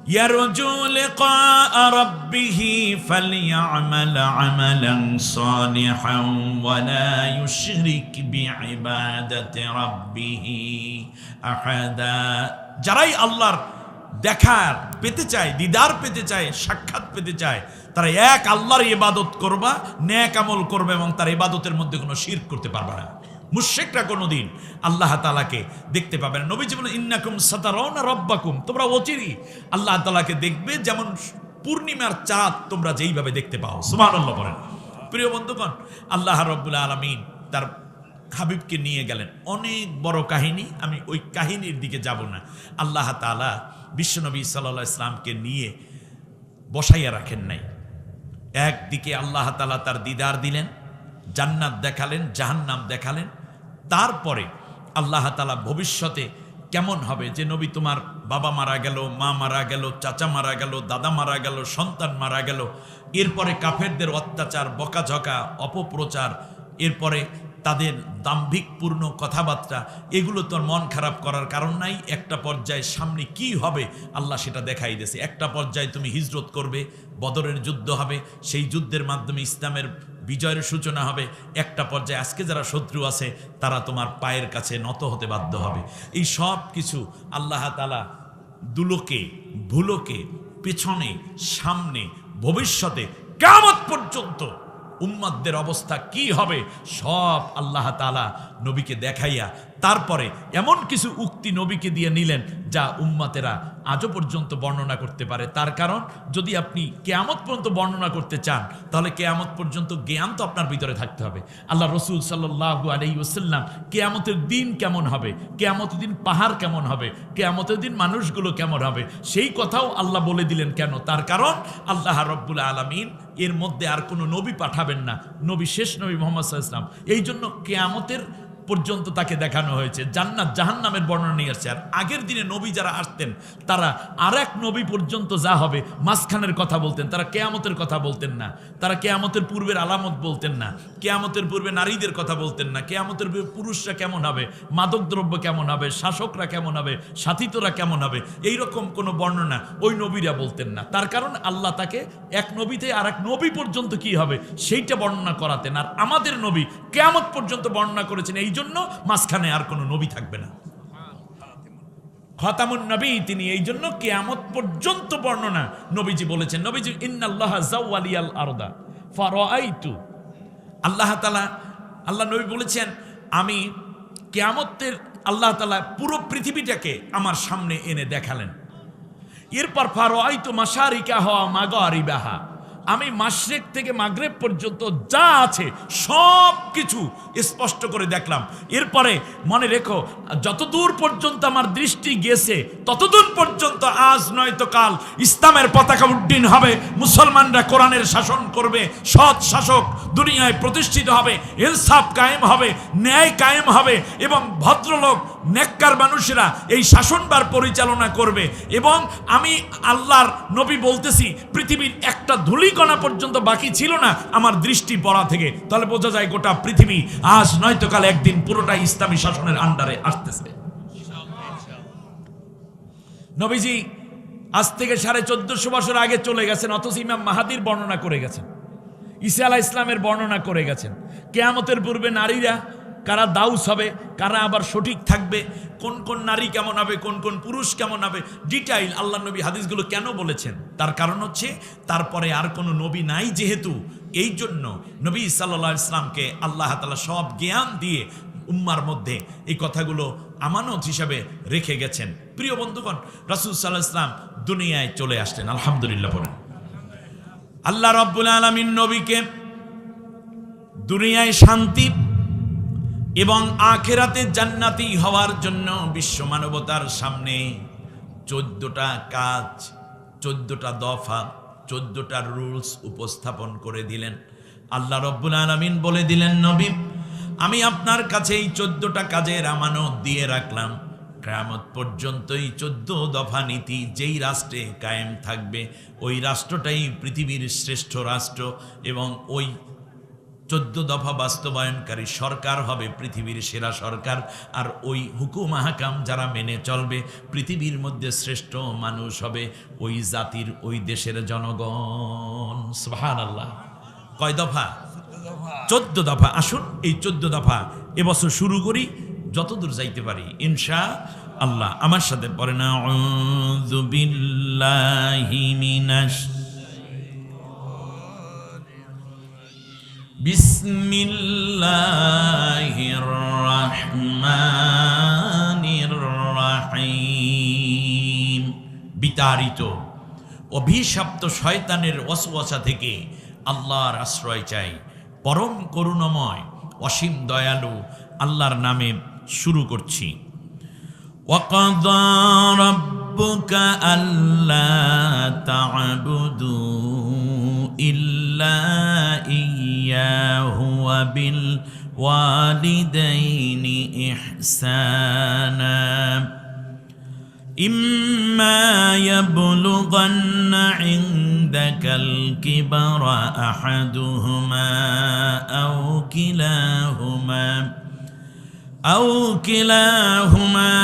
يرجو لقاء ربه فليعمل عملا صالحا ولا يشرك بعبادة ربه أحدا। যারাই আল্লাহর দেখার পেতে চায়, দিদার পেতে চায়, সাক্ষাৎ পেতে চায়, তারা এক আল্লাহর ইবাদত করবা, নেক আমল করবে এবং তার ইবাদতের মধ্যে কোনো শিরক করতে পারবে না। মুশরিকরা কোনোদিন আল্লাহ তাআলাকে দেখতে পাবে না। নবীজি বলেন ইন্নাকুম সাতারাউনা রাব্বাকুম, তোমরা অচিরেই আল্লাহ তাআলাকে দেখবে যেমন পূর্ণিমার চাঁদ তোমরা যেইভাবে দেখতে পাও। সুবহানাল্লাহ বলেন। প্রিয় বন্ধুগণ, আল্লাহ রাব্বুল আলামিন তার হাবিবকে নিয়ে গেলেন। অনেক বড় কাহিনী, আমি ওই কাহিনীর দিকে যাব না। আল্লাহ তাআলা বিশ্বনবী সাল্লাল্লাহু আলাইহি ওয়াসাল্লামকে নিয়ে বসাইয়া রাখেন নাই। একদিকে আল্লাহ তাআলা তার দিদার দিলেন, জান্নাত দেখালেন, জাহান্নাম দেখালেন। তারপরে আল্লাহ তাআলা ভবিষ্যতে কেমন হবে, যে নবী তোমার বাবা মারা গেল, মা মারা গেল, চাচা মারা গেল, দাদা মারা গেল, সন্তান মারা গেল, এরপরে কাফেরদের অত্যাচার, বকাঝকা, অপপ্রচার, এরপরে তাদের দাম্ভিকপূর্ণ কথাবার্তা, এগুলো তোর মন খারাপ করার কারণ নাই। একটা পর্যায়ে সামনে কি হবে আল্লাহ সেটা দেখাই দিয়েছে। একটা পর্যায়ে তুমি হিজরত করবে, বদরের যুদ্ধ হবে, সেই যুদ্ধের মাধ্যমে ইসলামের বিজয়ের সূচনা হবে। একটা পর্যায়ে আজকে যারা শত্রু আছে তারা তোমার পায়ের কাছে নত হতে বাধ্য হবে। এই সব কিছু আল্লাহ তাআলা দুলোকে, ভুলোকে, পেছনে, সামনে, ভবিষ্যতে, কিয়ামত পর্যন্ত উম্মতদের অবস্থা কি হবে সব আল্লাহ তাআলা নবীকে দেখাইয়া তারপরে এমন কিছু উক্তি নবীকে দিয়ে নিলেন যা উম্মতেরা আজও পর্যন্ত বর্ণনা করতে পারে। তার কারণ, যদি আপনি কিয়ামত পর্যন্ত বর্ণনা করতে চান তাহলে কিয়ামত পর্যন্ত জ্ঞান তো আপনার ভিতরে থাকতে হবে। আল্লাহ রাসূল সাল্লাল্লাহু আলাইহি ওয়াসাল্লাম কিয়ামতের দিন কেমন হবে, কিয়ামতের দিন পাহাড় কেমন হবে, কিয়ামতের দিন মানুষগুলো কেমন হবে, সেই কথাও আল্লাহ বলে দিলেন। কেন? তার কারণ আল্লাহ রাব্বুল আলামিন এর মধ্যে আর কোনো নবী পাঠাবেন না। নবী শেষ নবী মুহাম্মদ সাল্লাল্লাহু আলাইহি ওয়াসাল্লাম। এই জন্য কিয়ামতের পর্যন্ত তাকে দেখানো হয়েছে। জান্নাত জাহান্নামের বর্ণনা নিয়ে আসছে। আর আগের দিনে নবী যারা আসতেন তারা আর এক নবী পর্যন্ত যা হবে মাঝখানের কথা বলতেন, তারা কিয়ামতের কথা বলতেন না। তারা কিয়ামতের পূর্বের আলামত বলতেন না, কিয়ামতের পূর্বে নারীদের কথা বলতেন না, কিয়ামতের পূর্বে পুরুষরা কেমন হবে, মাদকদ্রব্য কেমন হবে, শাসকরা কেমন হবে, সাথীতরা কেমন হবে, এইরকম কোনো বর্ণনা ওই নবীরা বলতেন না। তার কারণ আল্লাহ তাকে এক নবীতে আর এক নবী পর্যন্ত কি হবে সেইটা বর্ণনা করাতেন। আর আমাদের নবী কিয়ামত পর্যন্ত বর্ণনা করেছেন, এই জন্য মাঝখানে আর কোনো নবী থাকবে না। খাতামুন নবী তিনি, এই জন্য কিয়ামত পর্যন্ত বর্ণনা নবীজি বলেছেন। নবীজি ইন্নাল্লাহা যাওয়ালিয়াল আরদা ফারাআইতু, আল্লাহ তাআলা, আল্লাহ নবী বলেছেন আমি কিয়ামতের, আল্লাহ তাআলা পুরো পৃথিবীটাকে আমার সামনে এনে দেখালেন। এরপর ফারাআইতু মাশারিকাহা ওয়া মাগারিবাহা, আমি মাশরিক থেকে মাগরিব পর্যন্ত যা আছে সব কিছু স্পষ্ট করে দেখলাম। এরপরে মনে রেখো, যতদূর পর্যন্ত আমার দৃষ্টি গেছে ততদূর পর্যন্ত আজ নয়তো কাল ইসলামের পতাকা উড্ডীন হবে, মুসলমানরা কোরআনের শাসন করবে, সৎ শাসক দুনিয়ায় প্রতিষ্ঠিত হবে, ইনসাফ কায়েম হবে, ন্যায় কায়েম হবে এবং ভদ্রলোক নেককার মানুষেরা এই শাসনভার পরিচালনা করবে। এবং আমি আল্লাহর নবী বলতেছি, পৃথিবীর একটা ধূলিকণা পর্যন্ত বাকি ছিল না আমার দৃষ্টি পড়া থেকে। তাহলে বোঝা যায় গোটা পৃথিবী আজ নয়তো কাল একদিন পুরোটাই ইসলামী শাসনের আন্ডারে আসতেছে। নবীজি আজ থেকে 1450 বছর আগে চলে গেছেন, অথচ ইমাম মাহাদির বর্ণনা করে গেছেন, ঈসা আলাইহিস ইসলামের বর্ণনা করে গেছেন। কিয়ামতের পূর্বে নারীরা কারা দাউস হবে, কারা আবার সঠিক থাকবে, কোন কোন নারী কেমন হবে, কোন কোন পুরুষ কেমন হবে, ডিটেইল আল্লাহ নবী হাদিসগুলো কেন বলেছেন। তার কারণ হচ্ছে তারপরে আর কোনো নবী নাই যেহেতু, এই জন্য নবী সাল্লাল্লাহু আলাইহি ওয়াসাল্লামকে আল্লাহ তাআলা সব জ্ঞান দিয়ে উম্মার মধ্যে এই কথাগুলো আমানত হিসাবে রেখে গেছেন। প্রিয় বন্ধুগণ, রাসূল সাল্লাল্লাহু আলাইহি ওয়াসাল্লাম দুনিয়ায় চলে আসলেন। আলহামদুলিল্লাহ বলেন। আল্লাহ রাব্বুল আলামিন নবীকে দুনিয়ায় শান্তি এবং আখিরাতে জান্নাতি হওয়ার জন্য বিশ্ব মানবতার সামনে 14টা কাজ, 14টা দফা, 14টা রুলস উপস্থাপন করে দিলেন। আল্লাহ রাব্বুল আলামিন বলে দিলেন, নবী আমি আপনার কাছে এই 14টা কাজের আমানত দিয়ে রাখলাম। কিয়ামত পর্যন্ত এই 14 দফা নীতি যেই রাষ্ট্রে কায়েম থাকবে ওই রাষ্ট্রটাই পৃথিবীর শ্রেষ্ঠ রাষ্ট্র এবং ওই 14 দফা বাস্তবায়নকারী সরকার হবে পৃথিবীর সেরা সরকার, আর ওই হুকুম আহকাম যারা মেনে চলবে পৃথিবীর মধ্যে শ্রেষ্ঠ মানুষ হবে ওই জাতির, ওই দেশের জনগণ। সুবহানাল্লাহ। কয় দফা? 14 দফা। আসুন এই 14 দফা এবছর শুরু করি, যতদূর যাইতে পারি ইনশাআল্লাহ। আমার সাথে পড়েন, আউযু বিল্লাহি মিনাশ বিসমিল্লাহির রাহমানির রাহিম। বিতাড়িত অভিশপ্ত শয়তানের ওয়াসওয়াসা থেকে আল্লাহর আশ্রয় চাই। পরম করুণাময় অসীম দয়ালু আল্লাহর নামে শুরু করছি। ওয়াকাযা রাব্বুকা আল্লা তা'বুদু ইল্লা ইয়্যাহু ওয়া বিল ওয়ালিদাইনি ইহসানা ইম্মা ইয়াবলুগান্না ইনদাকাল কিবরা আহাদুহুমা أو كلاهما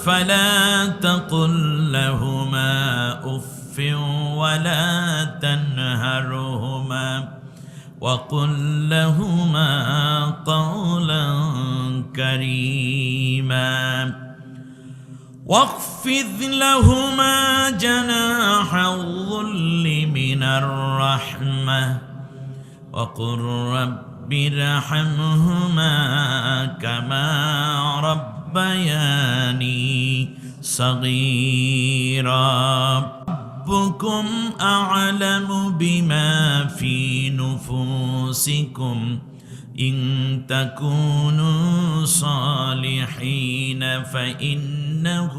فلا تقل لهما أف ولا تنهرهما وقل لهما قولا كريما واخفض لهما جناح الذل من الرحمة وقل رب ارحمهما كما ربياني صغيرا ربكم أعلم بما في نفوسكم إن تكونوا صالحين فإنه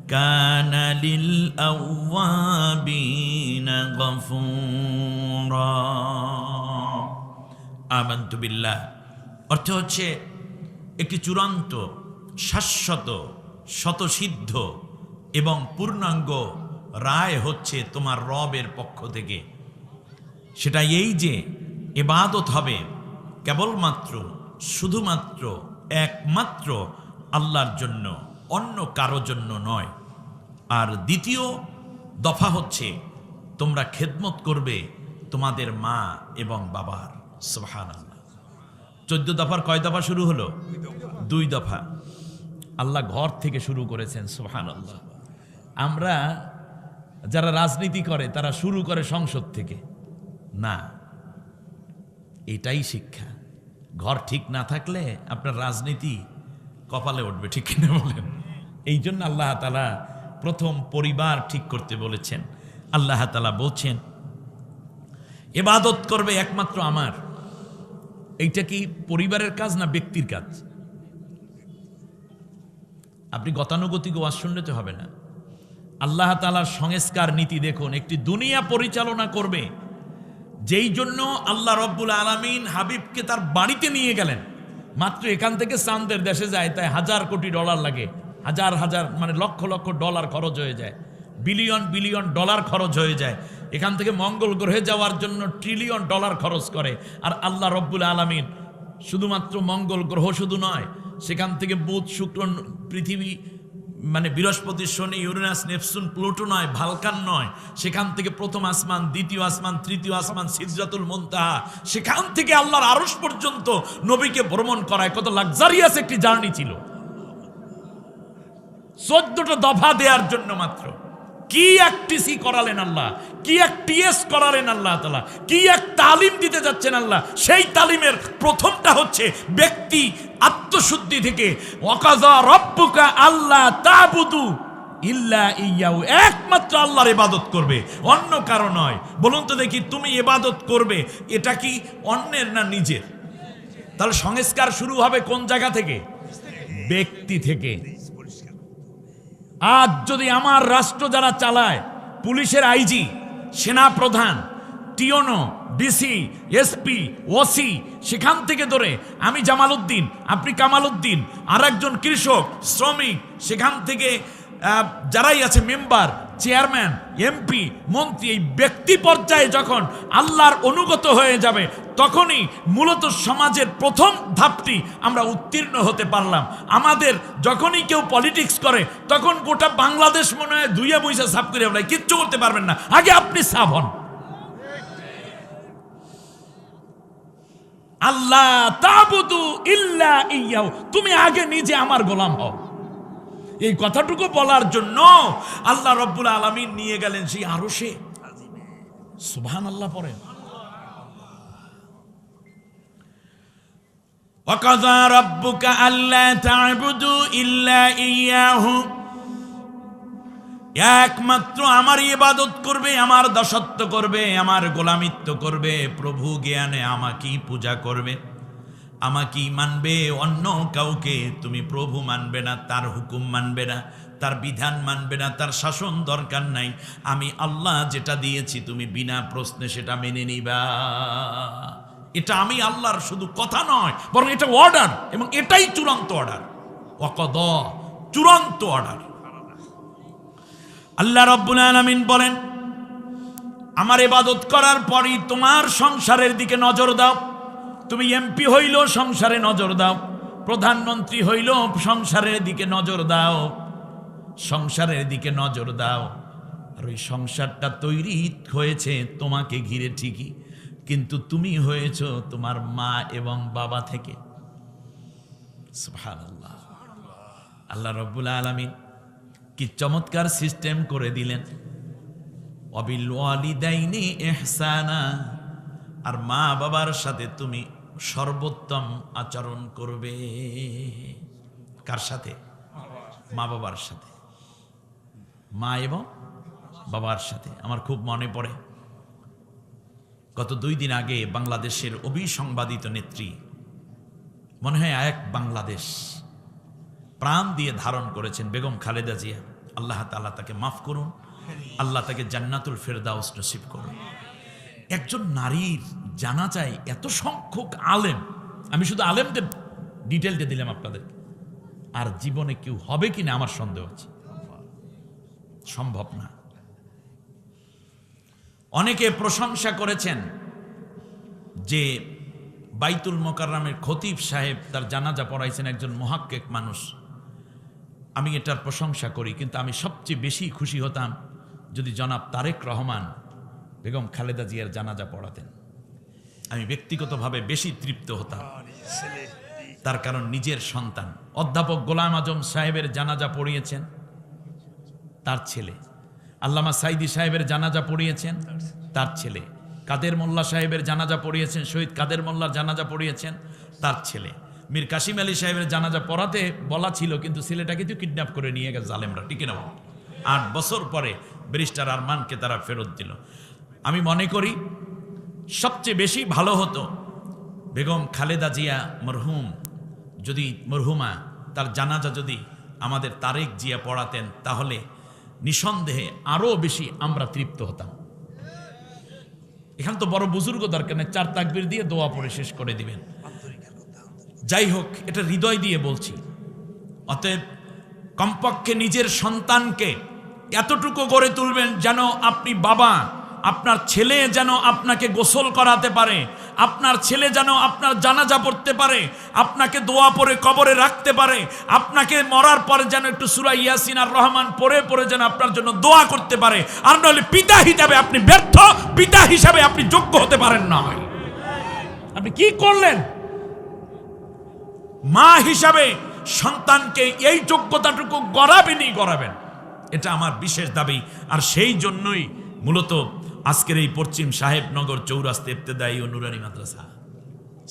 كان للأوابين غفورا আমানতু বিল্লাহ অর্থ হচ্ছে একটি চূড়ান্ত, শাশ্বত, শতসিদ্ধ এবং পূর্ণাঙ্গ রায় হচ্ছে তোমার রবের পক্ষ থেকে। সেটা এই যে ইবাদত হবে কেবলমাত্র, শুধুমাত্র, একমাত্র আল্লাহর জন্য, অন্য কারো জন্য নয়। আর দ্বিতীয় দফা হচ্ছে তোমরা খেদমত করবে তোমাদের মা এবং বাবার। সুবহানাল্লাহ। 14 দফার কয় দফা শুরু হলো? 2 দফা। আল্লাহ ঘর থেকে শুরু করেছেন। সুবহানাল্লাহ। আমরা যারা রাজনীতি করে তারা শুরু করে সংসদ থেকে, না, এটাই শিক্ষা। ঘর ঠিক না থাকলে আপনার রাজনীতি কপালে উঠবে, ঠিক কিনা বলেন? এই জন্য আল্লাহ তাআলা প্রথম পরিবার ঠিক করতে বলেছেন। আল্লাহ তাআলা বলছেন ইবাদত করবে একমাত্র আমার। এইটা কি পরিবারের কাজ না ব্যক্তির কাজ? আপনি গতানুগতিক ওয়াজ শুনলে তো হবে না। আল্লাহ তাআলার সংস্কার নীতি দেখুন। একটি দুনিয়া পরিচালনা করবে, যেই জন্য আল্লাহ রব্বুল আলামিন হাবিবকে তার বাড়িতে নিয়ে গেলেন। মাত্র এখান থেকে চাঁদের দেশে যায় তাই $1,000 কোটি লাগে, হাজার হাজার মানে লক্ষ লক্ষ ডলার খরচ হয়ে যায়, বিলিয়ন বিলিয়ন ডলার খরচ হয়ে যায়। এখান থেকে মঙ্গল গ্রহে যাওয়ার জন্য $ট্রিলিয়ন খরচ করে। আর আল্লাহ রব্বুল আলামিন শুধুমাত্র মঙ্গল গ্রহ শুধু নয়, সেখান থেকে বুধ, শুক্র, পৃথিবী মানে বৃহস্পতি, শনি, ইউরেনাস, নেপচুন, প্লুটো নয়, ভালকান নয়, সেখান থেকে প্রথম আসমান, দ্বিতীয় আসমান, তৃতীয় আসমান, সিদরাতুল মুনতাহা, সেখান থেকে আল্লাহর আরশ পর্যন্ত নবীকে ভ্রমণ করায়। কত লাক্সারিয়াস একটি জার্নি ছিল। 14টা দফা দেওয়ার জন্য মাত্র। কি এক টিসি করালেন আল্লাহ, কি এক টিএস করালেন আল্লাহ তাআলা, কি এক তালিম দিতে যাচ্ছেন আল্লাহ। সেই তালিমের প্রথমটা হচ্ছে ব্যক্তি আত্মশুদ্ধি থেকে। ওয়াকাযা রাব্বুকা আল্লা তা'বুদু ইল্লা ইয়্যাহু, একমাত্র আল্লাহর ইবাদত করবে, অন্য কারো নয়। বলুন তো দেখি, তুমি ইবাদত করবে এটা কি অন্যের না নিজের? তাহলে সংস্কার শুরু হবে কোন জায়গা থেকে? ব্যক্তি থেকে। আজ যদি আমার রাষ্ট্র যারা চালায়, পুলিশের আইজি, সেনা প্রধান, টিওনো, ডিসি, এসপি, ওসি, সেখান থেকে ধরে আমি জামাল উদ্দিন, আপনি কামাল উদ্দিন, আর একজন কৃষক, শ্রমিক, সেখান থেকে যারাই আছে মেম্বার, চেয়ারম্যান, এমপি, মন্ত্রী, এই ব্যক্তি পর্যায়ে যখন আল্লাহর অনুগত হয়ে যাবে, তখনই মূলত সমাজের প্রথম ধাপটি আমরা উত্তীর্ণ হতে পারলাম। আমাদের যখনই কেউ পলিটিক্স করে, তখন গোটা বাংলাদেশ মনে হয় দুইয়া বইসা সাফ করে আমরা কিচ্ছু করতে পারবেন না, আগে আপনি সাফ হন। আল্লাহ তাবুদু ইল্লা ইয়াহু, তুমি আগে নিজে আমার গোলাম হও। এই কথাটুকু বলার জন্য আল্লাহ রব্বুল আলামিন নিয়ে গেলেন সেই আরশে। সুবহানাল্লাহ পড়েন। ওয়াকাযা রাব্বুকা আল্লা তা'বুদু ইল্লা ইয়াহু, একমাত্র আমার ইবাদত করবে, আমার দাসত্ব করবে, আমার গোলামিত্ব করবে, প্রভু জ্ঞানে আমাকেই পূজা করবে, আমাকেই মানবে, অন্য কাউকে তুমি প্রভু মানবে না, তার হুকুম মানবে না, তার বিধান মানবে না, তার শাসন দরকার নাই। আমি আল্লাহ যেটা দিয়েছি তুমি বিনা প্রশ্নে সেটা মেনে নিবা। এটা আমি আল্লাহর শুধু কথা নয়, বরং এটা অর্ডার, এবং এটাই চূড়ান্ত অর্ডার। ওয়াকাদা, চূড়ান্ত অর্ডার। আল্লাহ রাব্বুল আলামিন বলেন, আমার ইবাদত করার পরই তোমার সংসারের দিকে নজর দাও। তুমি এমপি হইল সংসারে নজর দাও, প্রধানমন্ত্রী হইল সংসারের দিকে নজর দাও, সংসারের দিকে নজর দাও। আর ওই সংসারটা তৈরি হয়েছে তোমাকে ঘিরে ঠিকই, কিন্তু তুমি হয়েছ তোমার মা এবং বাবা থেকে। সুবহানাল্লাহ। আল্লাহ রাব্বুল আলামিন কি চমৎকার সিস্টেম করে দিলেন। ওয়াবিল ওয়ালিদাইনি ইহসানা, আর মা বাবার সাথে তুমি সর্বোত্তম আচরণ করবে। কার সাথে? মা বাবার সাথে, মা এবং বাবার সাথে। আমার খুব মনে পড়ে, গত 2 দিন আগে বাংলাদেশের অবিসংবাদিত নেত্রী, মনে হয় এক বাংলাদেশ, প্রাণ দিয়ে ধারণ করেছেন বেগম খালেদা জিয়া। আল্লাহ তাআলা তাকে মাফ করুন, আল্লাহ তাকে জান্নাতুল ফেরদাউস নসিব করুন। একজন নারীর জানাজায় এত সংখ্যক আলেম, আমি শুধু আলেমদের ডিটেলটা দিলাম আপনাদের, আর জীবনে কেউ হবে কিনা আমার সন্দেহ আছে, সম্ভব না। অনেকে প্রশংসা করেছেন যে বাইতুল মোকাররমের খতিব সাহেব তার জানাজা পড়াইছেন, একজন মুহাক্কিক মানুষ। আমি এটার প্রশংসা করি, কিন্তু আমি সবচেয়ে বেশি খুশি হতাম যদি জনাব তারেক রহমান বেগম খালেদা জিয়ার জানাজা পড়াতেন। আমি ব্যক্তিগতভাবে বেশি তৃপ্ত হতাম, তার কারণ নিজের সন্তান। অধ্যাপক গোলাম আজম সাহেবের জানাজা পড়িয়েছেন তার ছেলে, আল্লামা সাইদি সাহেবের জানাজা পড়িয়েছেন তার ছেলে, কাদের মোল্লা সাহেবের জানাজা পড়িয়েছেন, শহীদ কাদের মোল্লার জানাজা পড়িয়েছেন তার ছেলে। মীর কাসিম আলী সাহেবের জানাজা পড়াতে বলা ছিল, কিন্তু ছেলেটাকে তো কিডন্যাপ করে নিয়ে গেছে জালেমরা, ঠিক না? 8 বছর পরে ব্যারিস্টার আরমানকে তারা ফেরত দিল। আমি মনে করি সবচেয়ে বেশি ভালো হতো বেগম খালেদা জিয়া মরহুমা তার জানাজা যদি আমাদের তারেক জিয়া পড়াতেন, তাহলে নিঃসন্দেহে আরো বেশি আমরা তৃপ্ত হতাম। এখানে তো বড় বুজুর্গ দরকার নেই, 4 তাকবীর দিয়ে দোয়া পড়ে শেষ করে দিবেন। যাই হোক, এটা হৃদয় দিয়ে বলছি। অতএব কমপক্ষে নিজের সন্তানকে এতটুকু গড়ে তুলবেন যেন আপনি বাবা, আপনার ছেলে যেন আপনাকে গোসল করাতে পারে, আপনার ছেলে যেন আপনার জানাজা পড়তে পারে, আপনাকে দোয়া পড়ে কবরে রাখতে পারে, আপনাকে মরার পরে যেন একটু সূরা ইয়াসিন আর রহমান পড়ে পড়ে যেন আপনার জন্য দোয়া করতে পারে। আর নইলে পিতা হিসাবে আপনি ব্যর্থ, পিতা হিসাবে আপনি যোগ্য হতে পারেন না। আপনি কি করলেন? মা হিসাবে সন্তানকে এই যোগ্যতাটুকু গড়াবেন, এটা আমার বিশেষ দাবি। আর সেই জন্যই মূলত আজকের এই পশ্চিম সাহেবনগর চৌরাস্তা ইবতেদায়ী ও নুরানি মাদ্রাসা।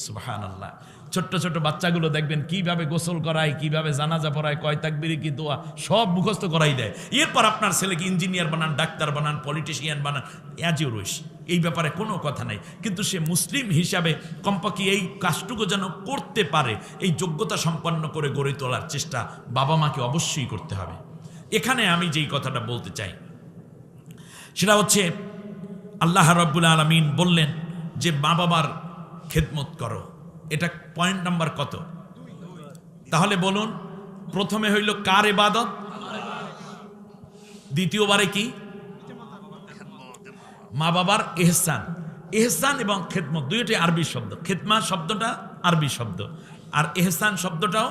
সুবহানাল্লাহ। ছোট্ট ছোট বাচ্চাগুলো দেখবেন কিভাবে গোসল করায়, কিভাবে জানাজা পড়ায়, কয় তাকবীরে কি দোয়া, সব মুখস্থ করাই দেয়। এরপর আপনার ছেলেকে ইঞ্জিনিয়ার বানান, ডাক্তার বানান, পলিটিশিয়ান বানান, অ্যাজও রইস, এই ব্যাপারে কোনো কথা নাই। কিন্তু সে মুসলিম হিসাবে কমপক্ষে এই কাজটুকু যেন করতে পারে, এই যোগ্যতা সম্পন্ন করে গড়ে তোলার চেষ্টা বাবা মাকে অবশ্যই করতে হবে। এখানে আমি যেই কথাটা বলতে চাই সেটা হচ্ছে, আল্লাহ রাব্বুল আলামিন বললেন যে মা বাবার খেদমত করো। এটা পয়েন্ট নাম্বার কত? তাহলে বলুন, প্রথমে হইল কার ইবাদত? দ্বিতীয়বারে কি? মা বাবার এহসান। এহসান এবং খেদমত দুইটি আরবি শব্দ। খেদমত শব্দটা আরবি শব্দ, আর এহসান শব্দটাও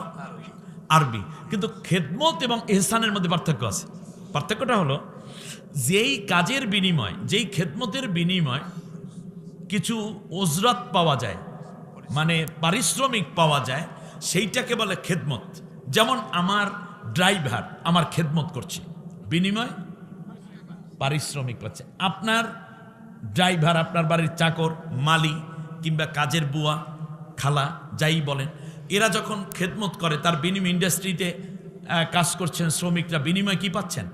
আরবি। কিন্তু খেদমত এবং এহসানের মধ্যে পার্থক্য আছে। পার্থক্যটা হলো, যেই কাজের বিনিময়, যেই খেদমতের বিনিময় কিছু ওজরাত পাওয়া যায়, মানে পারিশ্রমিক পাওয়া যায়, সেইটাকে বলে খেদমত। যেমন আমার ড্রাইভার আমার খেদমত করছে, বিনিময় পারিশ্রমিক পাচ্ছে। আপনার ড্রাইভার, আপনার বাড়ির চাকর, মালি কিংবা কাজের বুয়া, খালা, যাই বলেন, এরা যখন খেদমত করে, তার বিনিময় ইন্ডাস্ট্রিতে কাজ করছেন শ্রমিকরা, বিনিময় কি পাচ্ছেন?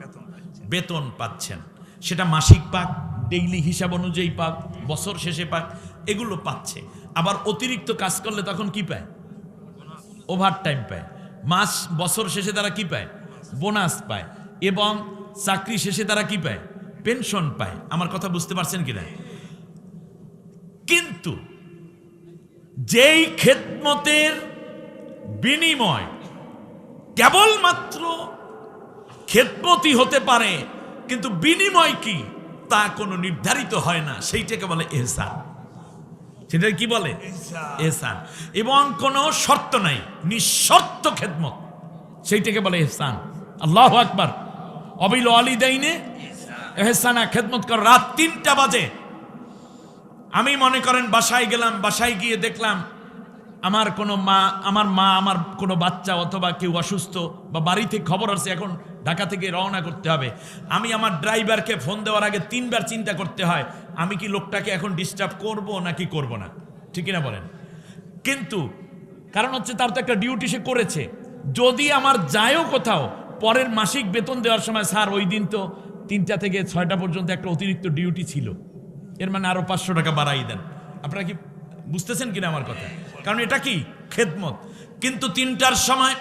বেতন পাচ্ছেন। সেটা মাসিক পাক, ডেইলি হিসাব অনুযায়ী পাক, বছর শেষে পাক, এগুলো পাচ্ছে। আবার অতিরিক্ত কাজ করলে তখন কি পায়? ওভার টাইম পায়। বছর শেষে তারা কি পায়? বোনাস পায়। এবং চাকরি শেষে তারা কি পায়? পেনশন পায়। আমার কথা বুঝতে পারছেন কিনা? কিন্তু যেই খেদমতের বিনিময় কেবলমাত্র খেদমতই হতে পারে, কিন্তু বিনিময় কি তা কোনো নির্ধারিত হয় না, সেইটাকে বলে এহসান। সেটা কি বলে? এহসান। এবং কোনো শর্ত নাই, নিঃশর্ত খেদমত, সেইটাকে বলে এহসান। আল্লাহু আকবার। অবিল ওয়ালিদাইনে এহসানা, খেদমত কর। রাত 3টা বাজে আমি মনে করেন বাসায় গেলাম, বাসায় গিয়ে দেখলাম আমার কোনো বাচ্চা অথবা কেউ অসুস্থ, বা বাড়িতে খবর আসছে এখন ঢাকা থেকে রওনা করতে হবে। আমি আমার ড্রাইভারকে ফোন দেওয়ার আগে 3বার চিন্তা করতে হয়, আমি কি লোকটাকে এখন ডিস্টার্ব করব নাকি করব না, ঠিক না বলেন? কিন্তু কারণ হচ্ছে তার তো একটা ডিউটি সে করেছে। যদি আমার যায়ও কোথাও, পরের মাসিক বেতন দেওয়ার সময়, স্যার ওই দিন তো 3টা থেকে 6টা পর্যন্ত একটা অতিরিক্ত ডিউটি ছিল, এর মানে আরো 500 টাকা বাড়াই দেন। আপনারা কি বুঝতেছেন কিনা আমার কথা? কারণ এটা কি? খেদমত। কিন্তু 3টার সময়,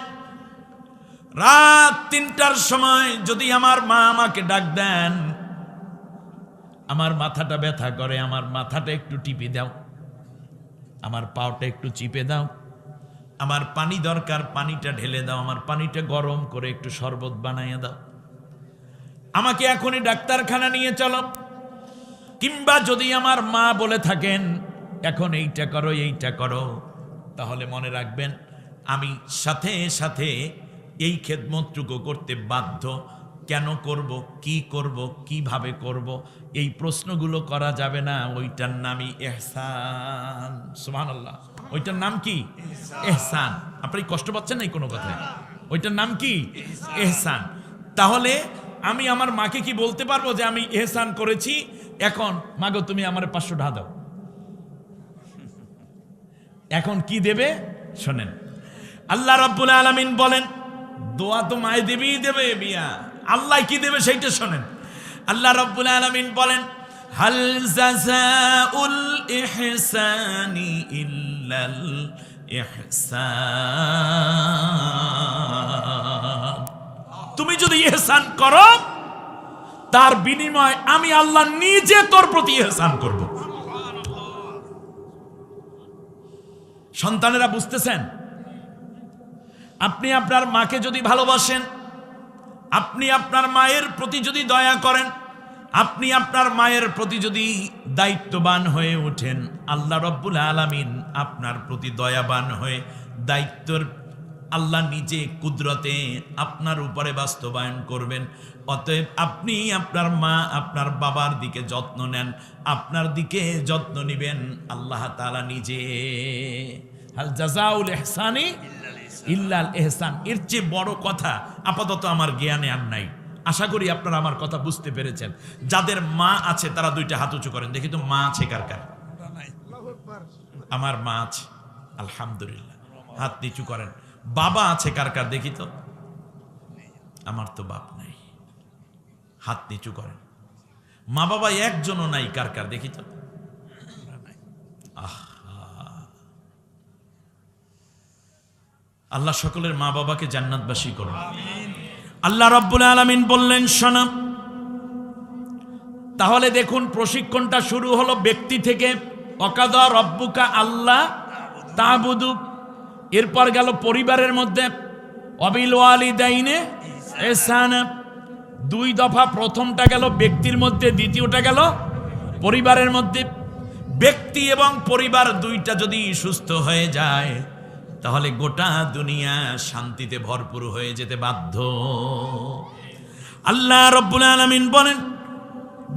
রাত 3টার সময় যদি আমার মা আমাকে ডাক দেন, আমার মাথাটা ব্যথা করে, আমার মাথাটা একটু টিপে দাও, আমার পাওটা একটু চিপে দাও, আমার পানি দরকার, পানিটা ঢেলে দাও, আমার পানিটা গরম করে একটু শরবত বানাইয়া দাও, আমাকে এখনই ডাক্তারখানা নিয়ে চলো। কিংবা যদি আমার মা বলে থাকেন এখন এইটা করো, এইটা করো, তাহলে মনে রাখবেন আমি সাথে সাথে এই খেদমতটুকু করতে বাধ্য। কেন করব, কি করব, কিভাবে করব, এই প্রশ্নগুলো করা যাবে না। ওইটার নামই ইহসান। সুবহানাল্লাহ। ওইটার নাম কি? ইহসান। আপনি কষ্ট পাচ্ছেন না কোনো কথায়? ওইটার নাম কি? ইহসান। তাহলে আমি আমার মাকে কি বলতে পারবো যে আমি ইহসান করেছি, এখন মাগো তুমি আমার 500 টাকা দাও? এখন কি দেবে শোনেন, আল্লাহ রাব্বুল আলামিন বলেন, দোয়া তো মায় দেবেই দেবে মিয়া, আল্লাহ কি দেবে সেইটা শোনেন। আল্লাহ রাব্বুল আলামিন বলেন, হাল জাযাউল ইহসানি ইল্লাল ইহসান। তুমি যদি ইহসান করো, তার বিনিময় আমি আল্লাহ নিজে তোর প্রতি ইহসান করব। সন্তানেরা বুঝতেছেন? আপনি আপনার মাকে যদি ভালোবাসেন, আপনি আপনার মায়ের প্রতি যদি দয়া করেন, আপনি আপনার মায়ের প্রতি যদি দায়িত্ববান হয়ে ওঠেন, আল্লাহ রাব্বুল আলামিন আপনার প্রতি দয়াবান হয়ে দায়িত্বর আল্লাহ নিজে কুদরতে আপনার উপরে বাস্তবায়ন করবেন। অতএব আপনি আপনার মা, আপনার বাবার দিকে যত্ন নেন, আপনার দিকে যত্ন নিবেন আল্লাহ তাআলা নিজে। হাল জাযাউল ইহসানি ইল্লাল ইহসান। এর চেয়ে বড় কথা আপাতত আমার জ্ঞানে আর নাই। আশা করি আপনারা আমার কথা বুঝতে পেরেছেন। যাদের মা আছে তারা 2টা হাত উঁচু করেন, দেখি তো মা আছে কার কার? আমার মা আছে, আলহামদুলিল্লাহ। হাত নিচু করেন। বাবা আছে কার কার দেখি তো? আমার তো বাপ নাই, হাত নিচু করেন। মা বাবা একজনও নাই কার কার দেখি তো? আল্লাহ সকলের মা বাবাকে জান্নাতবাসী করুন। আল্লাহ রাব্বুল আলামিন বললেন, শোনো, তাহলে দেখুন প্রশিক্ষণটা শুরু হলো ব্যক্তি থেকে। ওয়াকাদা রাব্বুকা আল্লা তা'বুদু, এরপর গেল পরিবারের মধ্যে, ওয়াবিল ওয়ালিদাইনে ইহসানা, দুই দফা, প্রথমটা গেল ব্যক্তির মধ্যে, দ্বিতীয়টা গেল পরিবারের মধ্যে। ব্যক্তি এবং পরিবার দুইটা যদি সুস্থ হয়ে যায় তাহলে গোটা দুনিয়া শান্তিতে ভরপুর হয়ে যেতে বাধ্য। আল্লাহ রাব্বুল আলামিন বলেন,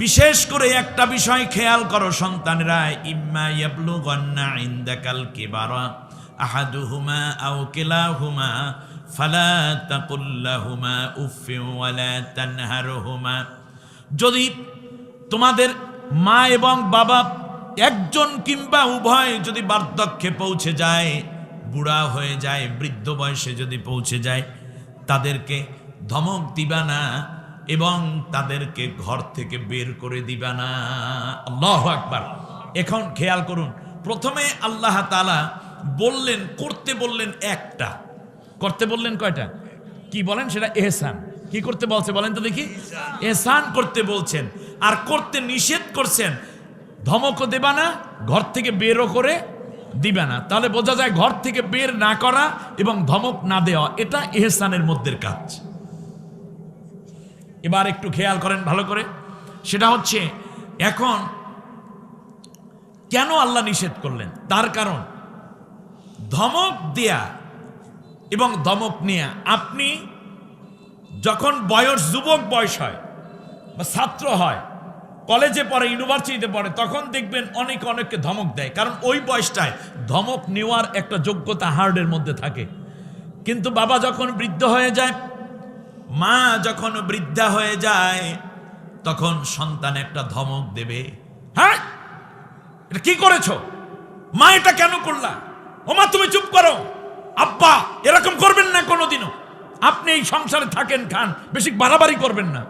বিশেষ করে একটা বিষয় খেয়াল করো সন্তানেরা, ইম্মা ইয়াবলুগান্না ইনদাকাল কিবারা আহাদুহুমা আও কিলাহুমা ফালা তাকুল লাহুমা উফফিন ওয়ালা তানহারহুমা। যদি তোমাদের মা এবং বাবা একজন কিংবা উভয় যদি বার্ধক্যে পৌঁছে যায়, বুড়া হয়ে যায়, বৃদ্ধ বয়সে যদি পৌঁছে যায়, তাদেরকে ধমক দিবা না এবং তাদেরকে ঘর থেকে বের করে দিবা না। আল্লাহু আকবার। এখন খেয়াল করুন, প্রথমে আল্লাহ তাআলা বললেন, করতে বললেন একটা, করতে বললেন কয়টা? কি বলেন সেটা? ইহসান। কি করতে বলছে বলেন তো দেখি? ইহসান করতে বলছেন। আর করতে নিষেধ করছেন, ধমকও দেবা না, ঘর থেকে বেরও করে দিবা না। তাহলে বোঝা যায় ঘর থেকে বের না করা এবং ধমক না দেওয়া এটা ইহসানের মধ্যে কাজ। এবার একটু খেয়াল করেন ভালো করে, সেটা হচ্ছে এখন কেন আল্লাহ নিষেধ করলেন? তার কারণ ধমক দেয়া এবং ধমক নেয়া, আপনি যখন বয়স, যুবক বয়স হয় বা ছাত্র হয়, কলেজে পড়ে, ইউনিভার্সিটিতে পড়ে, তখন দেখবেন অনেককে ধমক দেয়, কারণ ওই বয়সটায় ধমক নেওয়ার একটা যোগ্যতা হার্টের মধ্যে থাকে। কিন্তু বাবা যখন বৃদ্ধ হয়ে যায়, মা যখন বৃদ্ধা হয়ে যায়, তখন সন্তান একটা ধমক দেবে, হ্যাঁ এটা কি করেছো মা, এটা কেন করলা, ও মা তুমি চুপ করো, আব্বা এরকম করবেন না কোনোদিনও, আপনি এই সংসারে থাকেন, খান, বেশি বাড়াবাড়ি করবেন না।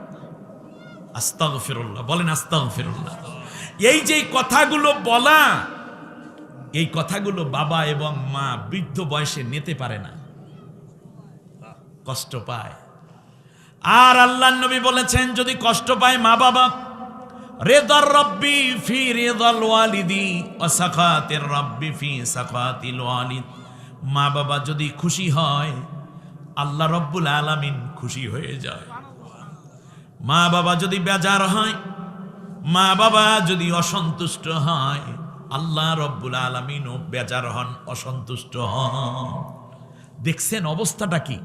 আস্তাগফিরুল্লাহ, বলেন আস্তাগফিরুল্লাহ। এই যে কথাগুলো বলা, এই কথাগুলো বাবা এবং মা বৃদ্ধ বয়সে নিতে পারে না, কষ্ট পায়। আর আল্লাহর নবী বলেছেন, যদি কষ্ট পায় মা বাবা, রিদার রাব্বি ফি রিদাল ওয়ালিদি ওয়া সাখাতির রাব্বি ফি সাখাতিল ওয়ালিদ। মা বাবা যদি খুশি হয়, আল্লাহ রাব্বুল আলামিন খুশি হয়ে যায়। মা বাবা যদি বেজার হয়, মা বাবা যদি অসন্তুষ্ট হয়, আল্লাহ রাব্বুল আলামিনও বেজার হন, অসন্তুষ্ট হন। দেখছেন অবস্থাটা কি?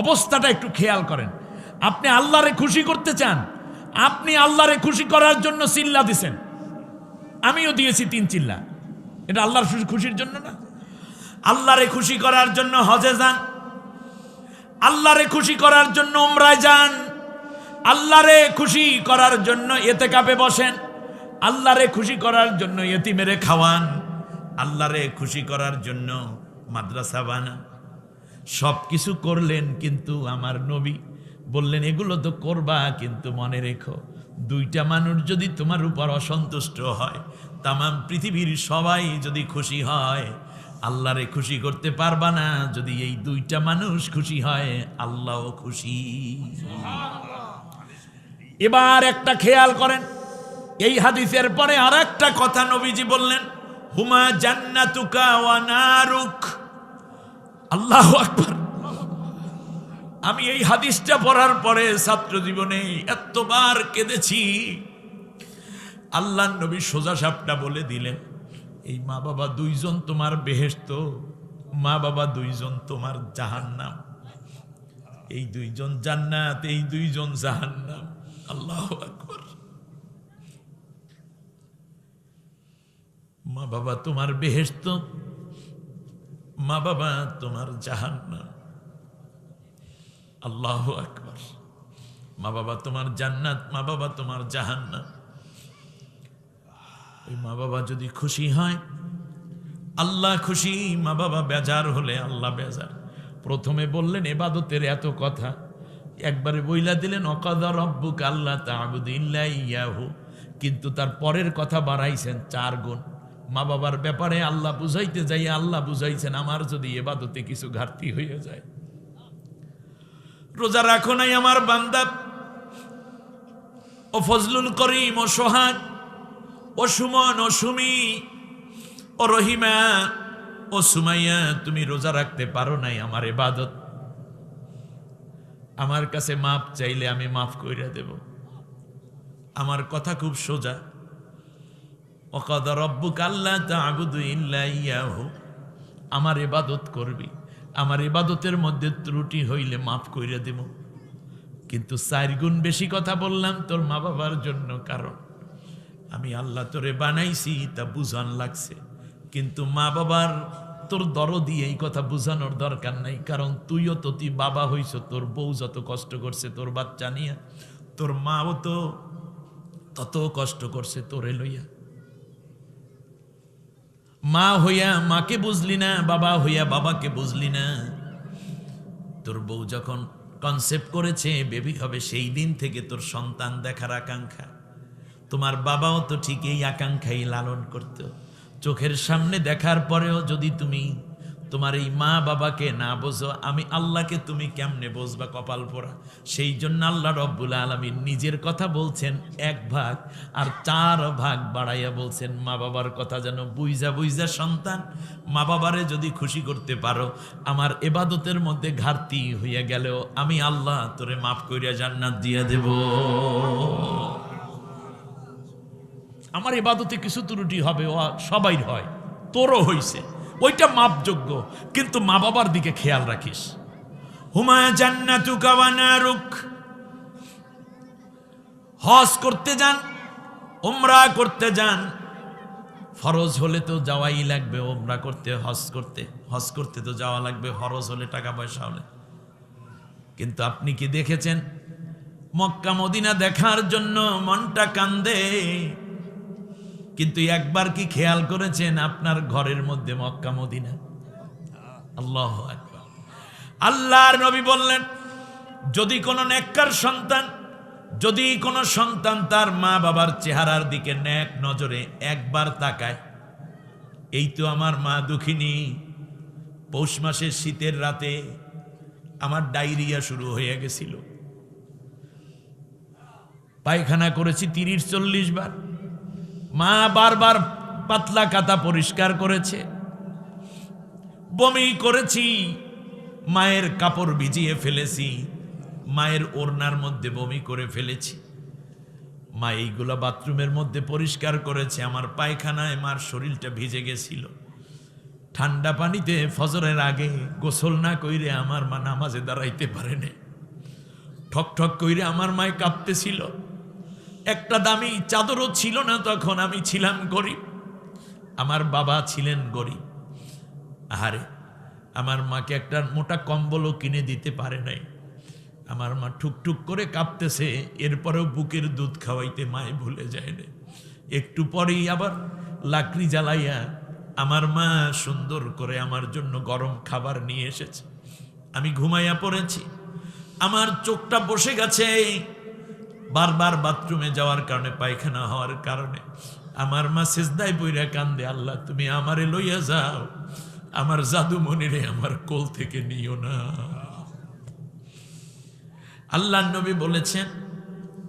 অবস্থাটা একটু খেয়াল করেন। আপনি আল্লাহরে খুশি করতে চান, আপনি আল্লাহরে খুশি করার জন্য চিল্লা দিছেন, আমিও দিয়েছি 3 চিল্লা, এটা আল্লাহর খুশির জন্য না? আল্লাহরে খুশি করার জন্য হজে যান, আল্লাহরে খুশি করার জন্য উমরায় যান, আল্লাহরে খুশি করার জন্য ইতিকাফে বসেন, আল্লাহরে খুশি করার জন্য ইতিমেরে খাওয়ান, আল্লাহরে খুশি করার জন্য মাদ্রাসা বানান। সব কিছু করলেন, কিন্তু আমার নবী বললেন এগুলো তো করবা, কিন্তু মনে রেখো, 2টা মানুষ যদি তোমার উপর অসন্তুষ্ট হয়, তামাম পৃথিবীর সবাই যদি খুশি হয়, আল্লাহরে খুশি করতে পারবা না। যদি এই 2টা মানুষ খুশি হয়, আল্লাহও খুশি। এবার একটা খেয়াল করেন, এই হাদিসের পরে আর একটা কথা নবীজি বললেন, হুমা জান্নাতুকা ওয়া নারুক। আল্লাহু আকবার। আমি এই হাদিসটা পড়ার পরে ছাত্র জীবনে এতবার কেঁদেছি। আল্লাহর নবী সোজা সাপটা বলে দিলেন, এই মা বাবা 2জন তোমার বেহেশত, মা বাবা 2জন তোমার জাহান্নাম। এই 2জন জান্নাত, এই 2জন জাহান্নাম। আল্লাহু আকবার। মা বাবা তোমার বেহেশত, মা বাবা তোমার জাহান্নাম। আল্লাহু আকবার। মা বাবা তোমার জান্নাত, মা বাবা তোমার জাহান্নাম। ওই মা বাবা যদি খুশি হয়, আল্লাহ খুশি, মা বাবা বেজার হলে আল্লাহ বেজার। প্রথমে বললেন ইবাদতের এত কথা, একবারে বইলা দিলেন ওয়াকাযা রাব্বুকা আল্লা তা'বুদু ইল্লা ইয়াহু, কিন্তু তার পরের কথা বাড়াইছেন 4 গুণ। মা বাবার ব্যাপারে আল্লাহ বুঝাইতে যাই আল্লাহ বুঝাইছেন, আমার যদি ইবাদতে কিছু ঘাটতি হয়ে যায়, রোজা রাখো নাই আমার বান্দা, ও ফজলুল করিম, ও সোহাগ, ও সুমন, ও সুমি, ও রহিমা, ও সুমাইয়া, তুমি রোজা রাখতে পারো নাই আমার ইবাদত। আমার কাছে মাপ চাইলে আমি মাফ কইরা দেব। আমার কথা খুব সোজা। ওয়াকাদা রাব্বুকা আল্লা তা'বুদু ইল্লা ইয়াহু, আমার ইবাদত করবি, আমার ইবাদতের মধ্যে ত্রুটি হইলে মাফ কইরা দেব। কিন্তু 4 গুণ বেশি কথা বললাম তোর মা বাবার জন্য, কারণ আমি আল্লাহ তোরে বানাইছি তা বুঝান লাগছে। কিন্তু মা বাবার তোর দরদি এই কথা বুঝানোর দরকার নাই, কারণ তুইও তো তুই বাবা হইছ, তোর বউ যত কষ্ট করছে তোর বাচ্চা নিয়ে, তোর মাও তো তত কষ্ট করছে তোরে লইয়া। মা হইয়া মাকে বুঝলি না, বাবা হইয়া বাবাকে বুঝলি না। তোর বউ যখন কনসেপ্ট করেছে বেবি হবে, সেই দিন থেকে তোর সন্তান দেখার আকাঙ্ক্ষা। তোমার বাবাও তো ঠিক এই আকাঙ্ক্ষাই লালন করত। চোখের সামনে দেখার পরেও যদি তুমি তোমার এই মা বাবাকে না বোঝো, আমি আল্লাহকে তুমি কেমনে বুঝবা? কপাল পোড়া। সেই জন্য আল্লাহ রব্বুল আলামিন নিজের কথা বলছেন 1 ভাগ, আর 4 ভাগ বাড়াইয়া বলছেন মা বাবার কথা। যেন বুইজা বুইজা সন্তান মা বাবারে যদি খুশি করতে পারো, আমার ইবাদতের মধ্যে ঘাটতি হইয়া গেলেও আমি আল্লাহ তোরে মাফ করিয়া জান্নাত দিয়া দেব। আমার ইবাদতে কিছু ত্রুটি হবে, ও সবাই হয়, তোরও হইছে, ওইটা মাপযোগ্য, কিন্তু মা বাবার দিকে খেয়াল রাখিস। হুমা জান্নাতুকা ওয়া নারুক। হজ করতে যান, উমরা করতে যান, ফরজ হলে তো যাওয়াই লাগবে। উমরা করতে, হজ করতে তো যাওয়া লাগবে, ফরজ হলে, টাকা পয়সা হলে। কিন্তু আপনি কি দেখেছেন মক্কা মদিনা দেখার জন্য মনটা কান্দে, কিন্তু একবার কি খেয়াল করেছেন আপনার ঘরের মধ্যে মক্কা মদিনা? আল্লাহু আকবার। আল্লাহর নবী বললেন, যদি কোনো নেককার সন্তান, যদি কোনো সন্তান তার মা বাবার চেহারার দিকে নেক নজরে একবার তাকায়, এই তো আমার মা দুঃখিনী, পৌষ মাসের শীতের রাতে আমার ডায়রিয়া শুরু হয়ে গেছিল, পায়খানা করেছি 30-40 বার, মা বারবার পাতলা কাতা পরিষ্কার করেছে, বমি করেছি, মায়ের কাপড় ভিজিয়ে ফেলেছি, মায়ের ওড়নার মধ্যে বমি করে ফেলেছি, মা এইগুলা বাথরুমের মধ্যে পরিষ্কার করেছে, আমার পায়খানায় মার শরীরটা ভিজে গেছিল। ঠান্ডা পানিতে ফজরের আগে গোসল না কইরে আমার মা নামাজে দাঁড়াইতে পারেনি। ঠক ঠক কইরে আমার মায় কাঁপতেছিল। একটা দামি চাদরও ছিল না তখন, আমি ছিলাম গরিব, আমার বাবা ছিলেন গরিব। আহারে, আমার মাকে একটা মোটা কম্বলও কিনে দিতে পারে নাই। আমার মা ঠুকঠুক করে কাঁপতেছে, এরপরেও বুকের দুধ খাওয়াইতে মায়ে ভুলে যায় না। একটু পরেই আবার লাকড়ি জ্বালাইয়া আমার মা সুন্দর করে আমার জন্য গরম খাবার নিয়ে এসেছে। আমি ঘুমাইয়া পড়েছি, আমার চোখটা বসে গেছে বারবার বাথরুমে যাওয়ার কারণে, পায়খানা হওয়ার কারণে। আমার মা সিজদায় পইরা কান্দে, আল্লাহ তুমি আমারে লইয়া যাও, আমার জাদুমণিরে আমার কোল থেকে নিও না। আল্লাহর নবী বলেছেন,